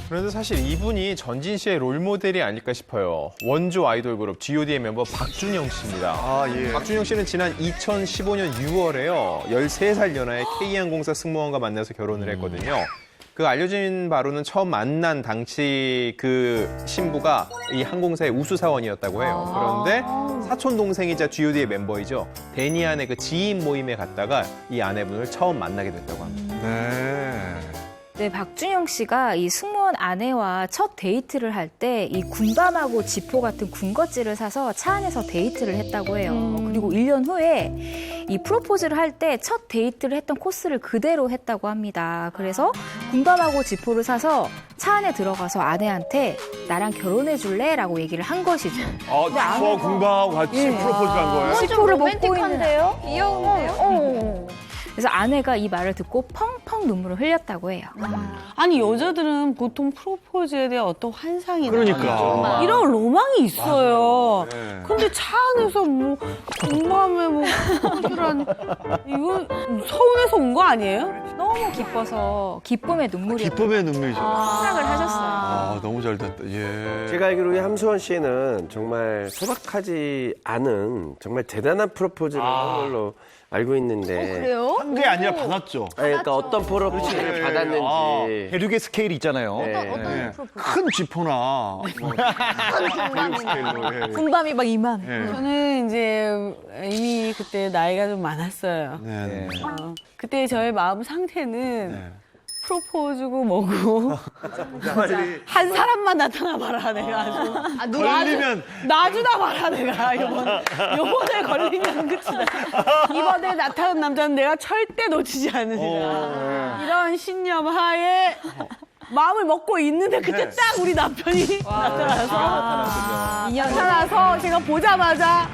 그런데 사실 이분이 전진 씨의 롤모델이 아닐까 싶어요. 원조 아이돌 그룹 G.O.D의 멤버 박준영 씨입니다. 박준영 씨는 지난 2015년 6월에요. 13살 연하의 K항공사 승무원과 만나서 결혼을 했거든요. 그 알려진 바로는 처음 만난 당시 그 신부가 이 항공사의 우수사원이었다고 해요. 그런데 사촌 동생이자 G.O.D의 멤버이죠. 데니안의 그 지인 모임에 갔다가 이 아내분을 처음 만나게 됐다고 합니다. 네, 박준영 씨가 이 승무원 아내와 첫 데이트를 할 때 이 군밤하고 지포 같은 군것질을 사서 차 안에서 데이트를 했다고 해요. 그리고 1년 후에 이 프로포즈를 할 때 첫 데이트를 했던 코스를 그대로 했다고 합니다. 그래서 군밤하고 지포를 사서 차 안에 들어가서 아내한테 나랑 결혼해 줄래? 라고 얘기를 한 것이죠. 지퍼 군밤하고 같이 프로포즈를 한 거예요? 지포를 먹고 있는 로맨틱한데요? 귀여운데요? 그래서 아내가 이 말을 듣고 펑펑 눈물을 흘렸다고 해요. 아니 여자들은 보통 프로포즈에 대한 어떤 환상이나 그러니까. 이런 로망이 있어요. 네. 근데 차 안에서 뭐 공감에 뭐 이건 서운해서 온 거 아니에요? 너무 기뻐서 기쁨의 눈물이 기쁨의 눈물이죠. 생각을 하셨어요. 너무 잘 됐다. 예. 제가 알기로 이 함수원 씨는 정말 소박하지 않은 정말 대단한 프로포즈를 한 걸로 알고 있는데. 그래요? 한 게 아니라 받았죠. 그러니까 어떤 프로포즈를 받았는지. 대륙의 스케일이 있잖아요. 네. 큰 지퍼나 대륙 스케일로. 군밤이 막 이만해. 저는 이제 이미 그때 나이가 좀 많았어요. 네. 그때 저의 마음 상태는 프로포즈고 뭐고 한 사람만 나타나 봐라 내가 아주 걸리면 놔주다 봐라 내가 요번에 걸리면 끝이다. 이번에 나타난 남자는 내가 절대 놓치지 않으리라. 이런 신념 하에 마음을 먹고 있는데 그때 딱 우리 남편이 나타나서 제가 보자마자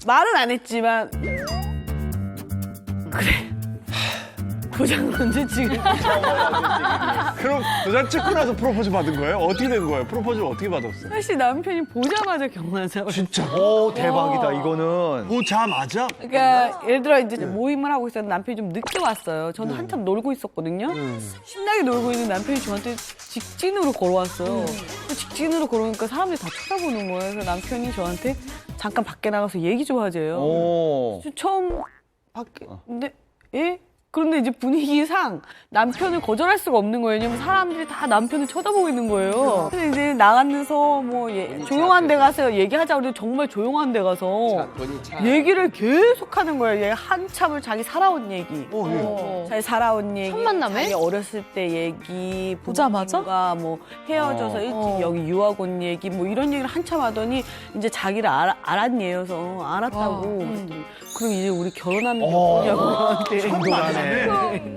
말은 안 했지만 그래 도장 언제 찍을 그럼 도장 찍고 나서 프로포즈 받은 거예요? 어떻게 된 거예요? 프로포즈를 어떻게 받았어요? 사실 남편이 보자마자 경화사. 진짜? 오, 대박이다, 이거는. 보자마자? 그러니까 예를 들어 이제 모임을 하고 있었는데 남편이 좀 늦게 왔어요. 저는 한참 놀고 있었거든요. 신나게 놀고 있는 남편이 저한테 직진으로 걸어왔어요. 직진으로 걸어오니까 사람들이 다 쳐다보는 거예요. 그래서 남편이 저한테 잠깐 밖에 나가서 얘기 좀 하재요. 오. 처음 밖에 근데 예? 그런데 이제 분위기상 남편을 거절할 수가 없는 거예요. 왜냐면 사람들이 다 남편을 쳐다보고 있는 거예요. 근데 이제 나가면서 뭐 조용한 데 가서 얘기하자 그래도 정말 조용한 데 가서 얘기를 계속 하는 거예요. 얘 한참을 자기 살아온 얘기. 자기 살아온 얘기. 첫 만남에? 자기 어렸을 때 얘기. 보자마자? 부모님과 뭐 헤어져서 일찍 여기 유학 온 얘기 뭐 이런 얘기를 한참 하더니 이제 자기를 알았네요서 알았다고. 그럼 이제 우리 결혼하는 게 뭐냐고 저한테.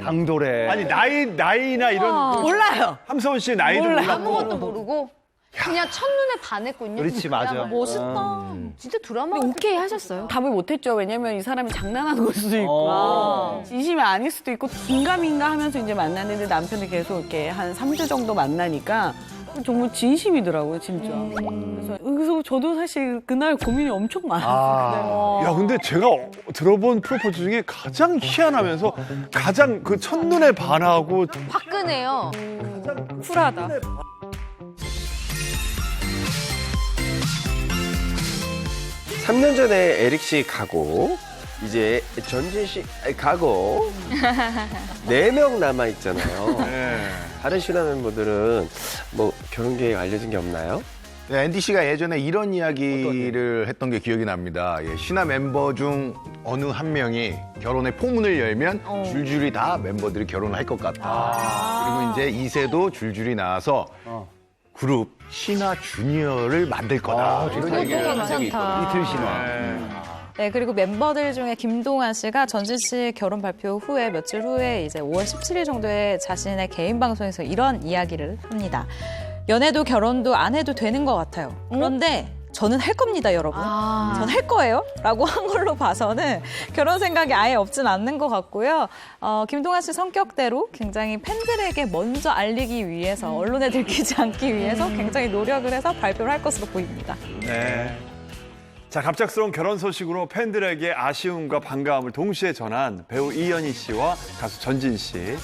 당돌해. 아니 나이나 이런 몰라요. 함서원 씨의 나이도 몰랐고 아무것도 모르고 그냥 첫눈에 반했군요. 그렇지, 맞아. 멋있다. 진짜 드라마. 오케이 하셨어요? 답을 못했죠. 왜냐면 이 사람이 장난하는 걸 수도 있고 진심이 아닐 수도 있고 긴가민가 하면서 이제 만났는데 남편이 계속 이렇게 한 3주 정도 만나니까 정말 진심이더라고요, 진짜. 그래서 저도 사실 그날 고민이 엄청 많았어요. 야, 근데 제가 들어본 프로포즈 중에 가장 희한하면서 가장 그 첫눈에 반하고 화끈해요. 쿨하다. 3년 전에 에릭 씨 가고 이제 전진 씨 가고 4명 남아 있잖아요. 네. 다른 신화 멤버들은 뭐 결혼 계획 알려진 게 없나요? 네, 앤디 씨가 예전에 이런 이야기를 했던 게 기억이 납니다. 예, 신화 멤버 중 어느 한 명이 결혼의 포문을 열면 줄줄이 다 멤버들이 결혼을 할 것 같다. 그리고 이제 이세도 줄줄이 나와서 그룹 신화 주니어를 만들 거다. 이런 얘기를 한 적이 있거든요. 이틀 신화. 네, 그리고 멤버들 중에 김동완 씨가 전진 씨 결혼 발표 후에 며칠 후에 이제 5월 17일 정도에 자신의 개인 방송에서 이런 이야기를 합니다. 연애도 결혼도 안 해도 되는 것 같아요. 그런데 저는 할 겁니다, 여러분. 전 할 거예요. 라고 한 걸로 봐서는 결혼 생각이 아예 없진 않는 것 같고요. 김동완 씨 성격대로 굉장히 팬들에게 먼저 알리기 위해서, 언론에 들키지 않기 위해서 굉장히 노력을 해서 발표를 할 것으로 보입니다. 네. 자, 갑작스러운 결혼 소식으로 팬들에게 아쉬움과 반가움을 동시에 전한 배우 이연희 씨와 가수 전진 씨.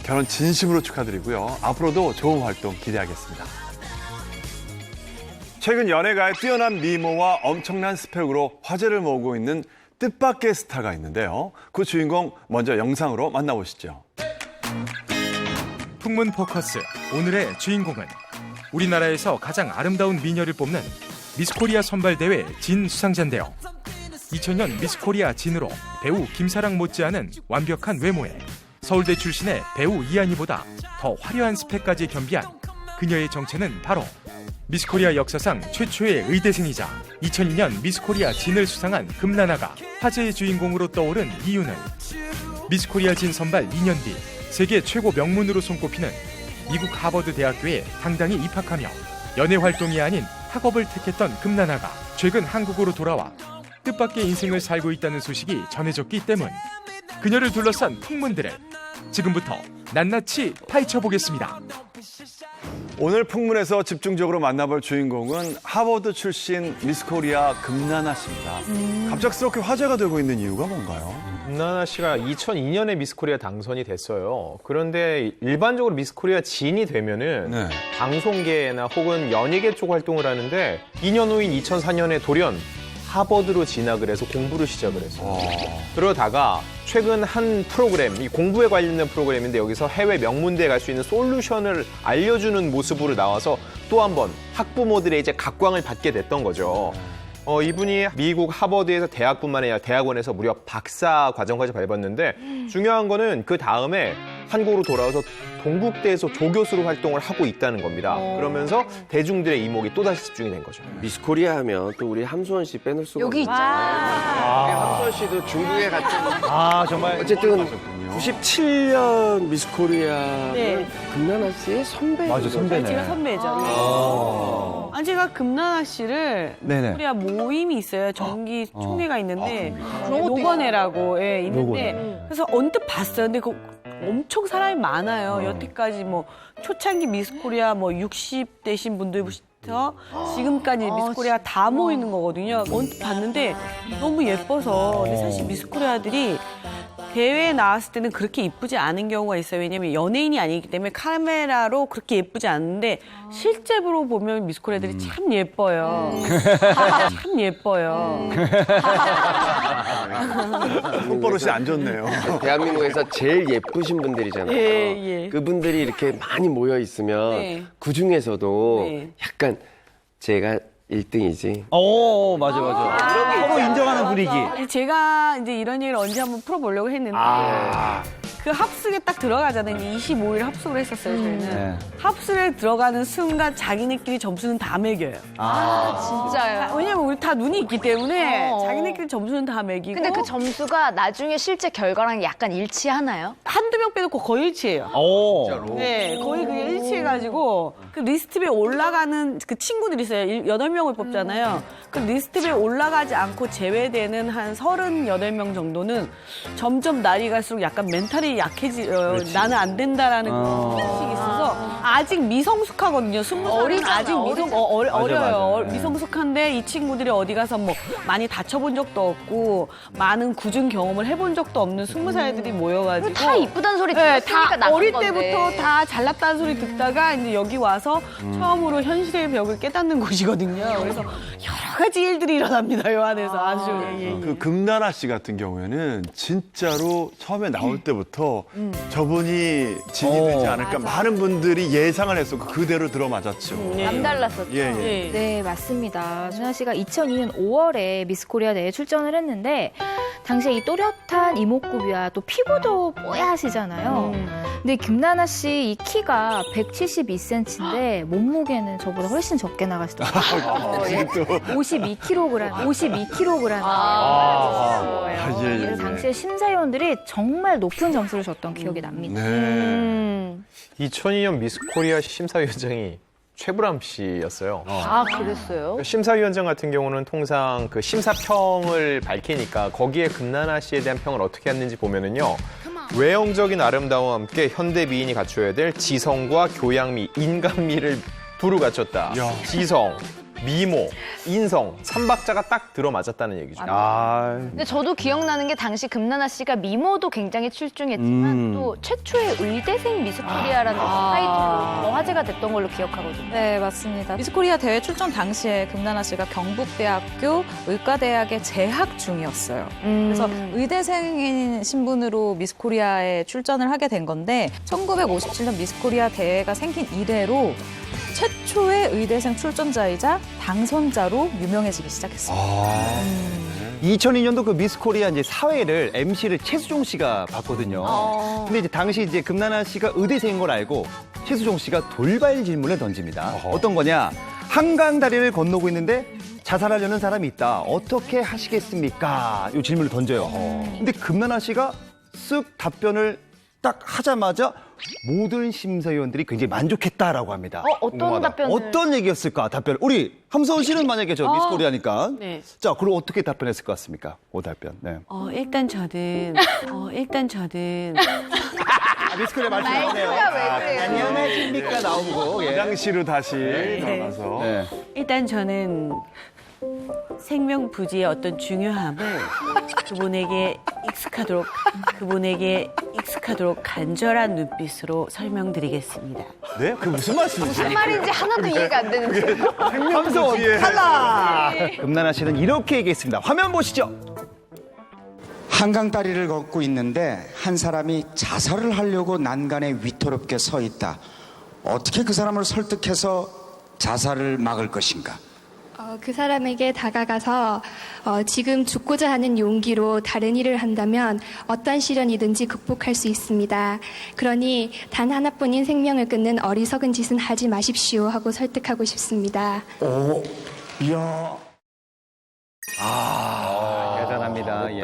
결혼 진심으로 축하드리고요. 앞으로도 좋은 활동 기대하겠습니다. 최근 연예가의 뛰어난 미모와 엄청난 스펙으로 화제를 모으고 있는 뜻밖의 스타가 있는데요. 그 주인공 먼저 영상으로 만나보시죠. 풍문 포커스 오늘의 주인공은 우리나라에서 가장 아름다운 미녀를 뽑는 미스코리아 선발대회 진 수상자인데요. 2000년 미스코리아 진으로 배우 김사랑 못지않은 완벽한 외모에 서울대 출신의 배우 이한희보다 더 화려한 스펙까지 겸비한 그녀의 정체는 바로 미스코리아 역사상 최초의 의대생이자 2002년 미스코리아 진을 수상한 금나나가 화제의 주인공으로 떠오른 이유는 미스코리아 진 선발 2년 뒤 세계 최고 명문으로 손꼽히는 미국 하버드 대학교에 당당히 입학하며 연애 활동이 아닌 학업을 택했던 금나나가 최근 한국으로 돌아와 뜻밖의 인생을 살고 있다는 소식이 전해졌기 때문 그녀를 둘러싼 풍문들을 지금부터 낱낱이 파헤쳐보겠습니다. 오늘 풍문에서 집중적으로 만나볼 주인공은 하버드 출신 미스코리아 금나나 씨입니다. 갑작스럽게 화제가 되고 있는 이유가 뭔가요? 금나나 씨가 2002년에 미스코리아 당선이 됐어요. 그런데 일반적으로 미스코리아 진이 되면은 네. 방송계나 혹은 연예계 쪽 활동을 하는데 2년 후인 2004년에 돌연 하버드로 진학을 해서 공부를 시작을 했어요. 그러다가 최근 한 프로그램, 이 공부에 관련된 프로그램인데 여기서 해외 명문대에 갈 수 있는 솔루션을 알려주는 모습으로 나와서 또 한 번 학부모들의 이제 각광을 받게 됐던 거죠. 이분이 미국 하버드에서 대학뿐만 아니라 대학원에서 무려 박사 과정까지 밟았는데 중요한 거는 그 다음에 한국으로 돌아와서 동국대에서 조교수로 활동을 하고 있다는 겁니다. 그러면서 대중들의 이목이 또다시 집중이 된 거죠. 미스코리아 하면 또 우리 함수원 씨 빼놓을 수가 여기 없죠. 함수원 씨도 중국에 갔죠. 정말. 어쨌든 97년 미스코리아는 네. 금나나 씨의 선배예요. 맞아, 선배네. 제가 선배죠. 아니, 제가 금나나 씨를 네네. 코리아 모임이 있어요. 정기 총회가 있는데 노건회라고 있는데 그래서 언뜻 봤어요. 근데 그 엄청 사람이 많아요. 여태까지 뭐 초창기 미스코리아 뭐 60대신 분들부터 지금까지 미스코리아 다 모이는 거거든요. 언뜻 봤는데 너무 예뻐서. 근데 사실 미스코리아들이 대회에 나왔을 때는 그렇게 이쁘지 않은 경우가 있어요. 왜냐면 연예인이 아니기 때문에 카메라로 그렇게 예쁘지 않은데 실제로 보면 미스코리아들이 참 예뻐요. 참 예뻐요. 손버릇이 안 좋네요. 대한민국에서 제일 예쁘신 분들이잖아요. 예, 예. 그분들이 이렇게 많이 모여 있으면 네. 그 중에서도 네. 약간 제가 1등이지. 오, 맞아. 서로 인정하는 분위기. 제가 이제 이런 얘기를 언제 한번 풀어보려고 했는데 그 합숙에 딱 들어가잖아요. 25일 합숙을 했었어요, 저희는. 네. 합숙에 들어가는 순간 자기네끼리 점수는 다 매겨요. 진짜요? 왜냐면 우리 다 눈이 있기 때문에 자기네끼리 점수는 다 매기고. 근데 그 점수가 나중에 실제 결과랑 약간 일치하나요? 한두 명 빼놓고 거의 일치해요. 오. 네, 거의 그게 일치해가지고 그 리스트에 올라가는 그 친구들이 있어요. 8명을 뽑잖아요. 그 리스트에 올라가지 않고 제외되는 한 38명 정도는 점점 날이 갈수록 약간 멘탈이 나는 안 된다라는 그런 인식이 있어서 아직 미성숙하거든요. 20살은 아직 어려요. 맞아. 미성숙한데 이 친구들이 어디 가서 뭐 많이 다쳐본 적도 없고 많은 굳은 경험을 해본 적도 없는 20살들이 모여가지고 다 이쁘다는 소리 네, 들었으니까 다 나쁜 어릴 건데. 때부터 다 잘났다는 소리 듣다가 이제 여기 와서 처음으로 현실의 벽을 깨닫는 곳이거든요. 그래서 여러 가지 일들이 일어납니다. 요 안에서 아주. 그 금나나 씨 같은 경우에는 진짜로 처음에 나올 때부터 저분이 진이 되지 않을까 많은 분들이 예상을 했었고 그대로 들어맞았죠. 남달랐었죠. 예. 네, 맞습니다. 준하 씨가 2002년 5월에 미스 코리아 대회에 출전을 했는데 당시에 이 또렷한 이목구비와 또 피부도 뽀얗시잖아요. 근데 김나나 씨 이 키가 172cm인데 몸무게는 저보다 훨씬 적게 나가시더라고요. 52kg. 52kg. 예, 예, 그래서 예. 당시에 심사위원들이 정말 높은 점수를 줬던 기억이 납니다. 네. 2002년 미스 코리아 심사위원장이 최불암 씨였어요. 아, 그랬어요? 심사위원장 같은 경우는 통상 그 심사평을 밝히니까 거기에 금나나 씨에 대한 평을 어떻게 했는지 보면은요. 외형적인 아름다움과 함께 현대 미인이 갖춰야 될 지성과 교양미, 인간미를 두루 갖췄다. 야. 지성, 미모, 인성, 3박자가 딱 들어맞았다는 얘기죠. 근데 저도 기억나는 게 당시 금나나 씨가 미모도 굉장히 출중했지만 또 최초의 의대생 미스 코리아라는 타이틀로 더 화제가 됐던 걸로 기억하거든요. 네, 맞습니다. 미스코리아 대회 출전 당시에 금나나 씨가 경북대학교 의과대학에 재학 중이었어요. 그래서 의대생인 신분으로 미스코리아에 출전을 하게 된 건데 1957년 미스코리아 대회가 생긴 이래로 최초의 의대생 출전자이자 당선자로 유명해지기 시작했습니다. 2002년도 그 미스 코리아 이제 사회를 MC를 최수종 씨가 봤거든요. 근데 이제 당시 이제 금나나 씨가 의대생인 걸 알고 최수종 씨가 돌발 질문을 던집니다. 어떤 거냐? 한강 다리를 건너고 있는데 자살하려는 사람이 있다. 어떻게 하시겠습니까? 이 질문을 던져요. 근데 금나나 씨가 쓱 답변을 딱 하자마자 모든 심사위원들이 굉장히 만족했다라고 합니다. 어떤 답변을? 어떤 얘기였을까? 답변. 우리 함서원 씨는 만약에 저 미스 코리아니까. 네. 자, 그럼 어떻게 답변했을 것 같습니까? 그 답변. 네. 일단 저는 미스 코리아 말씀 나오네요. 말투가 왜 그래요? 안녕하십니까 나온 거. 예. 화장실로 다시 나와서. 네. 일단 저는 생명 부지의 어떤 중요함을 그분에게 익숙하도록 간절한 눈빛으로 설명드리겠습니다. 네? 그 무슨 말씀이세요? 무슨 말인지 하나도 이해가 안 되는데. 함서원 탈락! 금나나 씨는 이렇게 얘기했습니다. 화면 보시죠. 한강 다리를 걷고 있는데 한 사람이 자살을 하려고 난간에 위태롭게 서 있다. 어떻게 그 사람을 설득해서 자살을 막을 것인가? 그 사람에게 다가가서 지금 죽고자 하는 용기로 다른 일을 한다면 어떤 시련이든지 극복할 수 있습니다. 그러니 단 하나뿐인 생명을 끊는 어리석은 짓은 하지 마십시오 하고 설득하고 싶습니다. 오, 이야. 대단합니다. 예.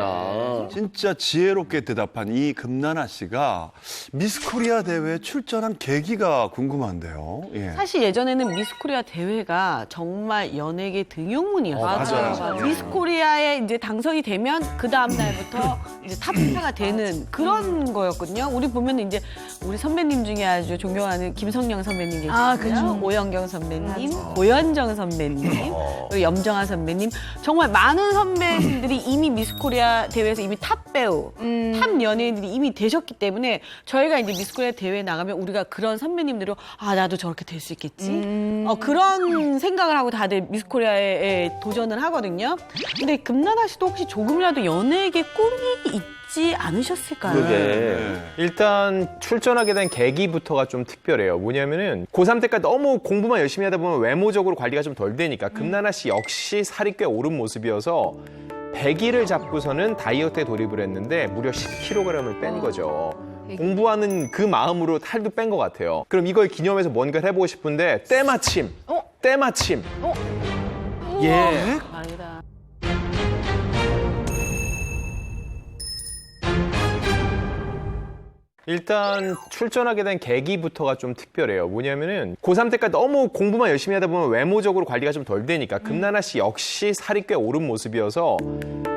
진짜 지혜롭게 대답한 이 금나나 씨가 미스 코리아 대회에 출전한 계기가 궁금한데요. 예. 사실 예전에는 미스코리아 대회가 정말 연예계 등용문이었어요. 맞아요. 미스코리아에 이제 당선이 되면 그 다음 날부터 이제 탑스타가 되는 그런 거였거든요. 우리 보면 이제 우리 선배님 중에 아주 존경하는 김성령 선배님 계시고요, 오영경 선배님, 고현정 선배님, 그리고 염정아 선배님, 정말 많은 선배님들이 이미 미스코리아 대회에서 이미 탑 배우, 탑 연예인들이 이미 되셨기 때문에 저희가 이제 미스코리아 대회에 나가면 우리가 그런 선배님들로 나도 저렇게 될 수 있겠지. 그런 생각을 하고 다들 미스코리아에 도전을 하거든요. 근데 금나나 씨도 혹시 조금이라도 연예계 꿈이 있지 않으셨을까요? 네. 일단 출전하게 된 계기부터가 좀 특별해요. 뭐냐면은 고3 때까지 너무 공부만 열심히 하다 보면 외모적으로 관리가 좀 덜 되니까 금나나 씨 역시 살이 꽤 오른 모습이어서 100일을 잡고서는 다이어트에 돌입을 했는데 무려 10kg을 뺀 거죠. 공부하는 그 마음으로 살도 뺀 것 같아요. 그럼 이걸 기념해서 뭔가를 해보고 싶은데 때마침 예. 아니다. 일단 출전하게 된 계기부터가 좀 특별해요. 뭐냐면은 고3 때까지 너무 공부만 열심히 하다 보면 외모적으로 관리가 좀 덜 되니까 금나나 씨 역시 살이 꽤 오른 모습이어서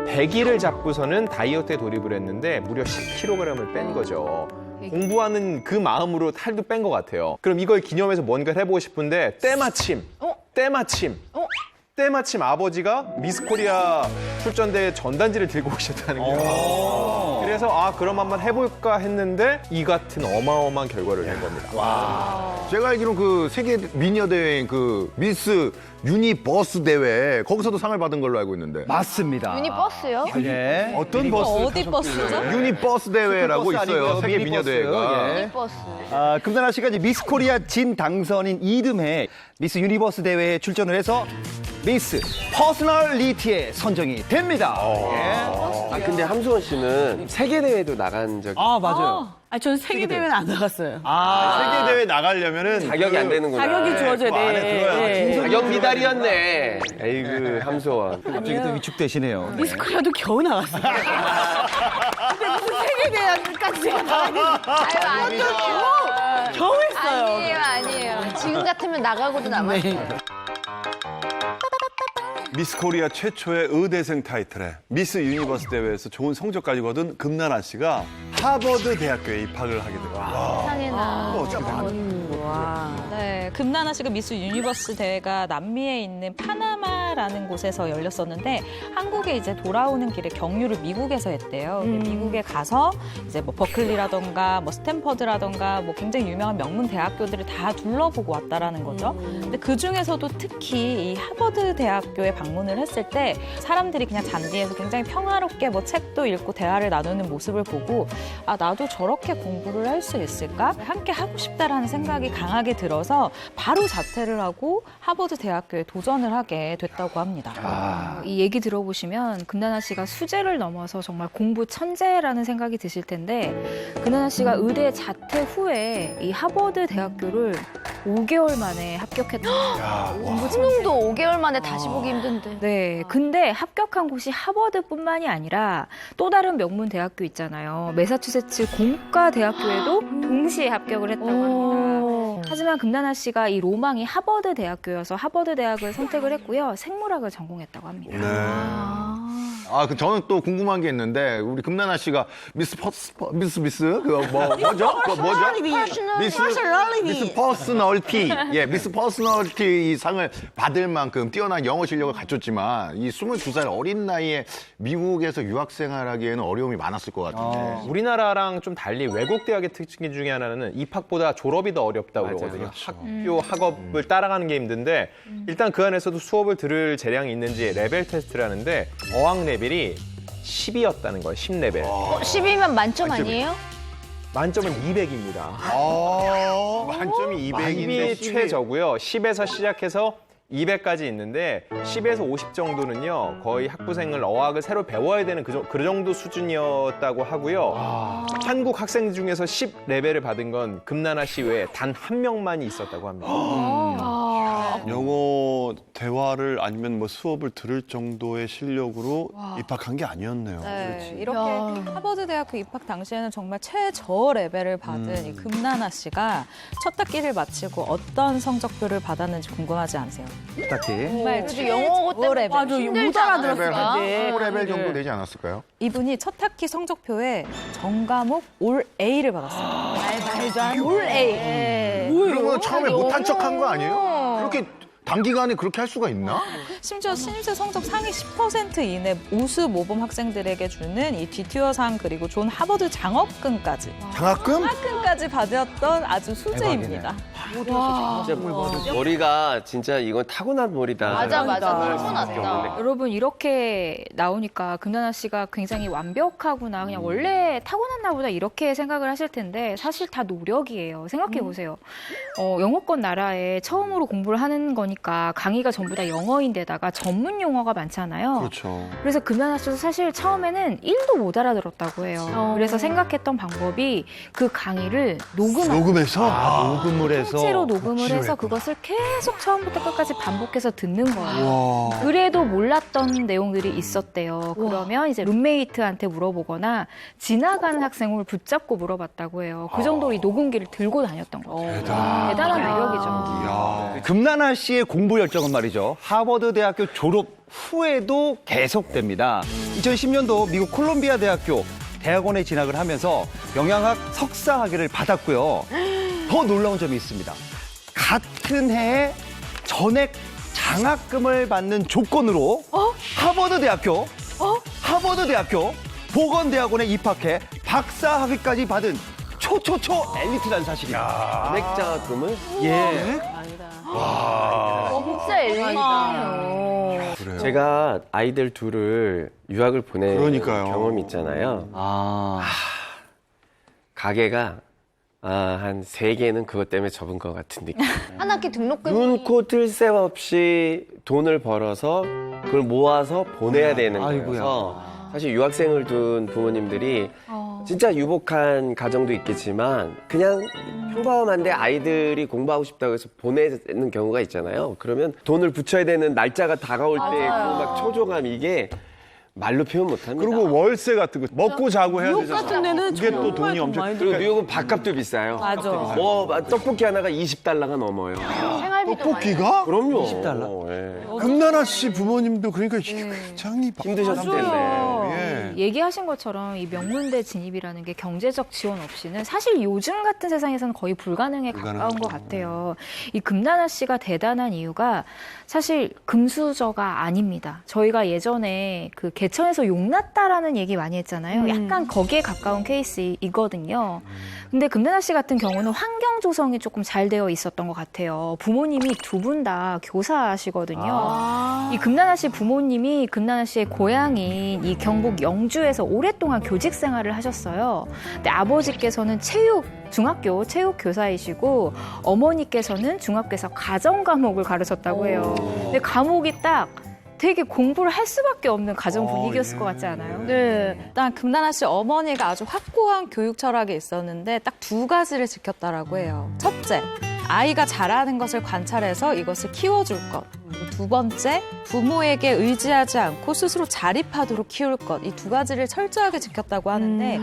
100일을 잡고서는 다이어트에 돌입을 했는데 무려 10kg을 뺀 거죠. 공부하는 그 마음으로 살도 뺀 것 같아요. 그럼 이걸 기념해서 뭔가를 해보고 싶은데 때마침 아버지가 미스코리아 출전대회 전단지를 들고 오셨다는 거예요. 그래서 그럼 한번 해볼까 했는데 이 같은 어마어마한 결과를 낸 겁니다. 와. 제가 알기로는 그 세계 미녀 대회인 그 미스 유니버스 대회 거기서도 상을 받은 걸로 알고 있는데. 맞습니다. 유니버스요? 예. 어떤 버스? 어디 버스죠? 유니버스 대회라고 슈퍼버스 있어요. 아니고요. 세계 미니버스. 미녀 대회가. 예. 유니버스. 금나나 씨가 이제 미스 코리아 진 당선인 이듬해 미스 유니버스 대회에 출전을 해서 미스 퍼스널리티에 선정이 됩니다. 예. 근데 함수원 씨는 세계 대회도 나간 적이 맞아요. 전 세계 대회는 안 나갔어요. 세계 대회 나가려면은 자격이 안 되는구나. 자격이 주어져야 그 안에 돼. 들어야 네. 자격 미달이었네. 에이그 함수원. 갑자기 또 위축되시네요. 미스코리아도 겨우 나갔어요. 근데 무슨 세계 대회까지 제가 나가니 겨우 했어요. 아니에요. 지금 같으면 나가고도 남았어요. 미스 코리아 최초의 의대생 타이틀에 미스 유니버스 대회에서 좋은 성적까지 거둔 금나나 씨가 하버드 대학교에 입학을 하게 되더라고요. 세상에나. 어떻게 된 네, 금나나 씨가 미스 유니버스 대회가 남미에 있는 파나마라는 곳에서 열렸었는데 한국에 이제 돌아오는 길에 경유를 미국에서 했대요. 근데 미국에 가서 이제 뭐 버클리라던가 뭐 스탠퍼드라던가 뭐 굉장히 유명한 명문 대학교들을 다 둘러보고 왔다라는 거죠. 근데 그 중에서도 특히 이 하버드 대학교에 방문을 했을 때 사람들이 그냥 잔디에서 굉장히 평화롭게 뭐 책도 읽고 대화를 나누는 모습을 보고 나도 저렇게 공부를 할 수 있을까? 함께 하고 싶다라는 생각이 강하게 들어서 바로 자퇴를 하고 하버드 대학교에 도전을 하게 됐다고 합니다. 이 얘기 들어보시면 금나나 씨가 수재를 넘어서 정말 공부 천재라는 생각이 드실 텐데 금나나 씨가 의대 자퇴 후에 이 하버드 대학교를 5개월 만에 합격했다. 수능도 5개월 만에 다시 보기 힘든데. 네, 근데 합격한 곳이 하버드뿐만이 아니라 또 다른 명문 대학교 있잖아요. 매사추세츠 공과 대학교에도 동시에 합격을 했다고 합니다. 하지만 금나나 씨가 이 로망이 하버드 대학교여서 하버드 대학을 선택을 했고요. 생물학을 전공했다고 합니다. 저는 또 궁금한 게 있는데 우리 금나나 씨가 미스 뭐죠? 미스 퍼스널티. 예, 미스 퍼스널티 이 상을 받을 만큼 뛰어난 영어 실력을 갖췄지만 이 22살 어린 나이에 미국에서 유학 생활하기에는 어려움이 많았을 것 같은데. 우리나라랑 좀 달리 외국 대학의 특징 중에 하나는 입학보다 졸업이 더 어렵다고 그러거든요. 학교 학업을 따라가는 게 힘든데 일단 그 안에서도 수업을 들을 재량이 있는지 레벨 테스트를 하는데 어학 레벨이 10이었다는 거예요. 10레벨. 10이면 만점 아니에요? 만점은 200입니다. 만점이 200인데 10이 최저고요. 10에서 시작해서 200까지 있는데 10에서 50 정도는요. 거의 학부생을 어학을 새로 배워야 되는 그 정도 수준이었다고 하고요. 한국 학생 중에서 10 레벨을 받은 건 금나나 씨 외에 단 한 명만이 있었다고 합니다. 영어 대화를 아니면 뭐 수업을 들을 정도의 실력으로 입학한 게 아니었네요. 네, 이렇게 하버드 대학교 입학 당시에는 정말 최저 레벨을 받은 이 금나나 씨가 첫 학기를 마치고 어떤 성적표를 받았는지 궁금하지 않으세요? 딱히. 정말 그래도 영어 때문에 맞아, 못 알아들었을 건데. 5레벨 정도 되지 않았을까요? 이분이 첫 학기 성적표에 전과목 올 A를 받았어요. 말도 안 올 A. 그러면 처음에 못한 척한 거 아니에요? 그렇게 단기간에 그렇게 할 수가 있나? 심지어 신입생 성적 상위 10% 이내 우수 모범 학생들에게 주는 이 뒤티어상 그리고 존 하버드 장학금까지. 장학금? 장학금까지 받았던 아주 수재입니다. 진짜 머리가 진짜 이건 타고난 머리다. 맞아. 타고났다. 여러분 이렇게 나오니까 금나나 씨가 굉장히 완벽하구나. 그냥 원래 타고났나 보다 이렇게 생각을 하실 텐데 사실 다 노력이에요. 생각해 보세요. 영어권 나라에 처음으로 공부를 하는 거니까 강의가 전부 다 영어인데다가 전문 용어가 많잖아요. 그렇죠. 그래서 금나나 씨도 사실 처음에는 1도 못 알아들었다고 해요. 그래서 생각했던 방법이 그 강의를 녹음해서? 녹음을 해서. 통째로 녹음을 해서 그것을 계속 처음부터 끝까지 반복해서 듣는 거예요. 와. 그래도 몰랐던 내용들이 있었대요. 그러면 이제 룸메이트한테 물어보거나 지나가는 학생을 붙잡고 물어봤다고 해요. 그 정도로 이 녹음기를 들고 다녔던 거죠. 대단한 매력이죠. 금나나 씨의 공부 열정은 말이죠. 하버드 대학교 졸업 후에도 계속됩니다. 2010년도 미국 콜롬비아 대학교 대학원에 진학을 하면서 영양학 석사 학위를 받았고요. 더 놀라운 점이 있습니다. 같은 해에 전액 장학금을 받는 조건으로 하버드 대학교 보건대학원에 입학해 박사 학위까지 받은 초초초 엘리트라는 사실이야. 전액 장학금을? 예. 진짜 엘리트네요. 그래요. 제가 아이들 둘을 유학을 보낸 그러니까요. 경험이 있잖아요. 가게가 한 3개는 그것 때문에 접은 것 같은 느낌. 한 학기 등록금이 눈코 뜰 새 없이 돈을 벌어서 그걸 모아서 보내야 되는 거여서 사실 유학생을 둔 부모님들이 진짜 유복한 가정도 있겠지만 그냥 평범한데 아이들이 공부하고 싶다고 해서 보내는 경우가 있잖아요. 그러면 돈을 붙여야 되는 날짜가 다가올 때 그 막 초조감 이게 말로 표현 못합니다. 그리고 월세 같은 거 먹고 자고 해야 뉴욕 되잖아. 같은 데는 그게 또 돈이 정말 엄청. 많이 그리고 뉴욕은 밥값도 비싸요. 맞아. 떡볶이 하나가 $20가 넘어요. 생활비도 떡볶이가? 그럼요. $20? 예. 금나나 씨 부모님도 그러니까 굉장히 힘드셨을 텐데. 얘기하신 것처럼 이 명문대 진입이라는 게 경제적 지원 없이는 사실 요즘 같은 세상에서는 거의 불가능에 가까운 것 같아요. 이 금나나 씨가 대단한 이유가 사실 금수저가 아닙니다. 저희가 예전에 그 개천에서 용났다라는 얘기 많이 했잖아요. 약간 거기에 가까운 케이스이거든요. 근데 금나나 씨 같은 경우는 환경 조성이 조금 잘 되어 있었던 것 같아요. 부모님이 두 분 다 교사시거든요. 이 금나나 씨 부모님이 금나나 씨의 고향인 이 경북 영주에서 오랫동안 교직 생활을 하셨어요. 근데 아버지께서는 중학교 체육 교사이시고 어머니께서는 중학교에서 가정 과목을 가르쳤다고 해요. 근데 과목이 딱 되게 공부를 할 수밖에 없는 가정 분위기였을 것 같지 않아요? 네. 일단 금나나 씨 어머니가 아주 확고한 교육 철학이 있었는데 딱 2가지를 지켰다라고 해요. 첫째, 아이가 잘하는 것을 관찰해서 이것을 키워줄 것. 그리고 2번째, 부모에게 의지하지 않고 스스로 자립하도록 키울 것. 이 2가지를 철저하게 지켰다고 하는데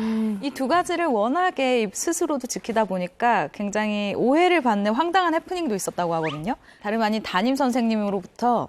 이 2가지를 워낙에 스스로도 지키다 보니까 굉장히 오해를 받는 황당한 해프닝도 있었다고 하거든요. 다름 아닌 담임 선생님으로부터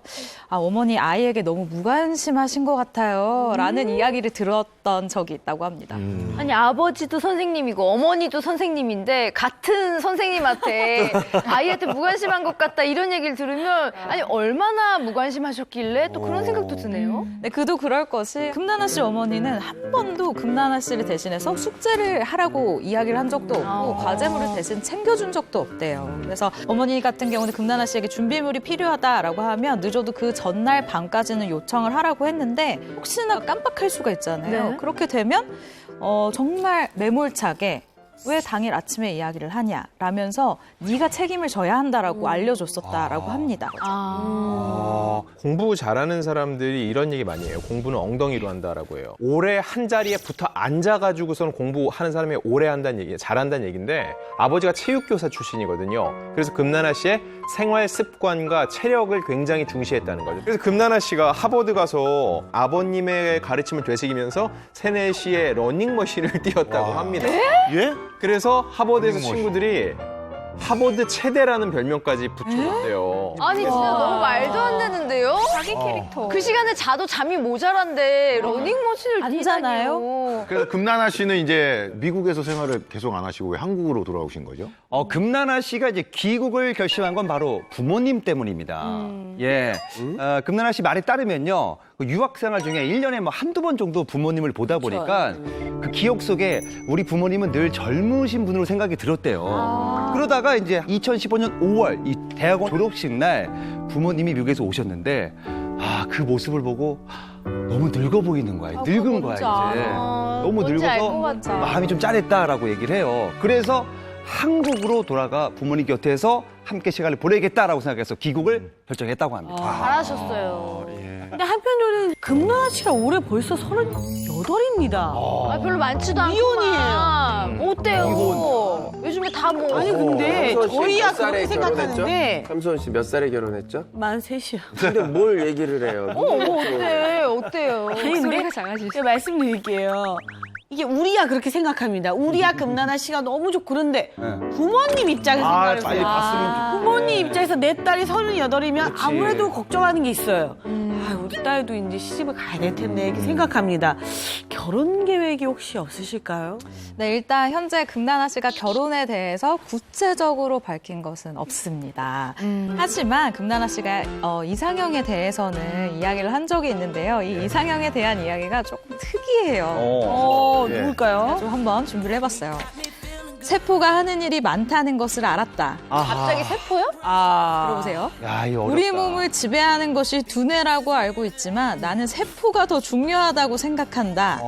어머니 아이에게 너무 무관심하신 것 같아요. 라는 이야기를 들었던 적이 있다고 합니다. 아니 아버지도 선생님이고 어머니도 선생님인데 같은 선생님한테 아이한테 무관심한 것 같다 이런 얘기를 들으면 아니 얼마나 무관심하셨길래 또 그런 생각도 드네요. 네, 그도 그럴 것이 금나나 씨 어머니는 한 번도 금나나 씨를 대신해서 숙제를 하라고 이야기를 한 적도 없고 과제물을 대신 챙겨준 적도 없대요. 그래서 어머니 같은 경우는 금나나 씨에게 준비물이 필요하다라고 하면 늦어도 그 전날 밤까지는 요청을 하라고 했는데 혹시나 깜빡할 수가 있잖아요. 네. 그렇게 되면 정말 매몰차게 왜 당일 아침에 이야기를 하냐 라면서 네가 책임을 져야 한다라고 알려줬었다라고 합니다. 공부 잘하는 사람들이 이런 얘기 많이 해요. 공부는 엉덩이로 한다라고 해요. 오래 한 자리에 붙어 앉아가지고서는 공부하는 사람이 오래 한다는 얘기, 잘한다는 얘기인데 아버지가 체육교사 출신이거든요. 그래서 금나나 씨의 생활 습관과 체력을 굉장히 중시했다는 거죠. 그래서 금나나 씨가 하버드 가서 아버님의 가르침을 되새기면서 3, 4시에 러닝머신을 뛰었다고 합니다. 예? 그래서 하버드에서 친구들이 하버드 체대라는 별명까지 붙여줬대요. 아니 진짜 너무 말도 안 되는데요? 자기 캐릭터. 그 시간에 자도 잠이 모자란데 러닝머신을 아니잖아요. 그래서 금나나 씨는 이제 미국에서 생활을 계속 안 하시고 왜 한국으로 돌아오신 거죠? 금나나 씨가 이제 귀국을 결심한 건 바로 부모님 때문입니다. 예. 금나나 씨 말에 따르면요. 그 유학생활 중에 1년에 뭐 한두 번 정도 부모님을 보다 보니까 그 기억 속에 우리 부모님은 늘 젊으신 분으로 생각이 들었대요. 그러다가 이제 2015년 5월 이 대학원 졸업식 날 부모님이 미국에서 오셨는데 그 모습을 보고 너무 늙어 보이는 거야. 늙은 거야, 이제. 너무 뭔지 알 것 늙어서 같아. 마음이 좀 짠했다라고 얘기를 해요. 그래서 한국으로 돌아가 부모님 곁에서 함께 시간을 보내겠다라고 생각해서 귀국을 결정했다고 합니다. 잘하셨어요. 근데 한편으로는 금나나 씨가 올해 벌써 38입니다. 별로 많지도 않고. 미혼이에요. 어때요? 요즘에 다 뭐. 아니 근데 삼수원 씨 저희야 몇 살에 그렇게 생각하는데 삼수원 씨 몇 살에 결혼했죠? 만 3시요. 근데 뭘 얘기를 해요? 어때요? 아니 근데 제가 말씀드릴게요. 이게 우리야 그렇게 생각합니다. 우리야 금나나 씨가 너무 좋고 그런데 부모님 입장에서 빨리 생각해요. 봤으면 부모님 입장에서 내 딸이 38이면 아무래도 걱정하는 게 있어요. 우리 딸도 이제 시집을 가야 될 텐데 이렇게 생각합니다. 결혼 계획이 혹시 없으실까요? 네, 일단 현재 금나나 씨가 결혼에 대해서 구체적으로 밝힌 것은 없습니다. 하지만 금나나 씨가 이상형에 대해서는 이야기를 한 적이 있는데요. 이 이상형에 대한 이야기가 조금 특이해요. 예. 누굴까요? 좀 한번 준비를 해봤어요. 세포가 하는 일이 많다는 것을 알았다. 갑자기 세포요? 들어보세요. 야, 이거 어렵다. 우리 몸을 지배하는 것이 두뇌라고 알고 있지만 나는 세포가 더 중요하다고 생각한다.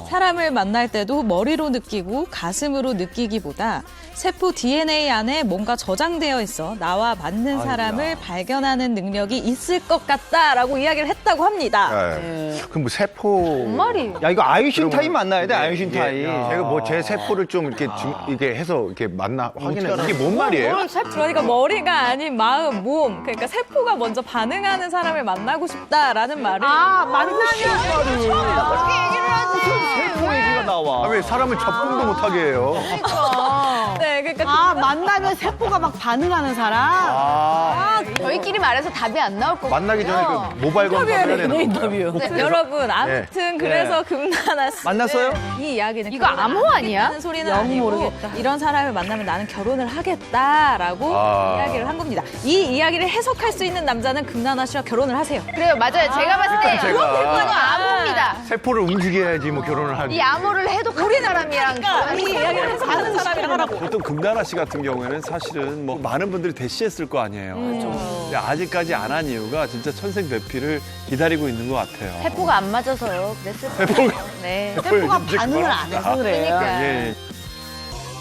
사람을 만날 때도 머리로 느끼고 가슴으로 느끼기보다 세포 DNA 안에 뭔가 저장되어 있어 나와 맞는 사람을 발견하는 능력이 있을 것 같다라고 이야기를 했다고 합니다. 그럼 뭐 세포. 뭔 말이에요? 야, 이거 아인슈타인 만나야 돼, 아인슈타인. 제가 뭐 제 세포를 좀 이렇게 해서 이렇게 확인해. 이게 뭔 말이에요? 그러니까 머리가 아닌 마음, 몸. 그러니까 세포가 먼저 반응하는 사람을 만나고 싶다라는 말을. 만나면 어떻게 얘기를 하지? 세포 얘기가 나와. 왜 사람을 접근도 못하게 해요? 네, 그러니까 만나면 세포가 막 반응하는 사람? 저희끼리 말해서 답이 안 나올 것 같아요. 만나기 전에 그 모바일 검사를 해야 되는 거. 인터뷰. 네, 여러분 아무튼 그래서 금나나 씨 만났어요? 이 이야기는 이거 암호 아니야? 하는 소리는 아니고 이런 사람을 만나면 나는 결혼을 하겠다라고 이야기를 한 겁니다. 이 이야기를 해석할 수 있는 남자는 금나나 씨와 결혼을 하세요. 그래요, 맞아요. 제가 봤을 때 이거 암호입니다. 세포를 움직여야지 뭐 결혼을 하지. 이 암호를 해독하는 사람이랑 이 이야기를 해석하는 사람이랑 하라고. 보통 금나나 씨 같은 경우에는 사실은 뭐 많은 분들이 대시했을 거 아니에요. 근데 아직까지 안 한 이유가 진짜 천생배피를 기다리고 있는 것 같아요. 세포가 안 맞아서요. 그랬을 네. 세포가 반응을 안 해서 그래요. 예.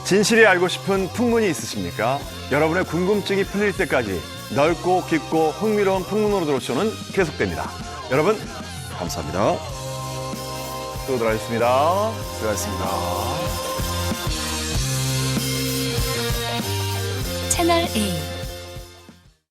진실이 알고 싶은 풍문이 있으십니까? 여러분의 궁금증이 풀릴 때까지 넓고 깊고 흥미로운 풍문으로 들어오시는 계속됩니다. 여러분 감사합니다. 또 들어가겠습니다. 수고하셨습니다. 채널 A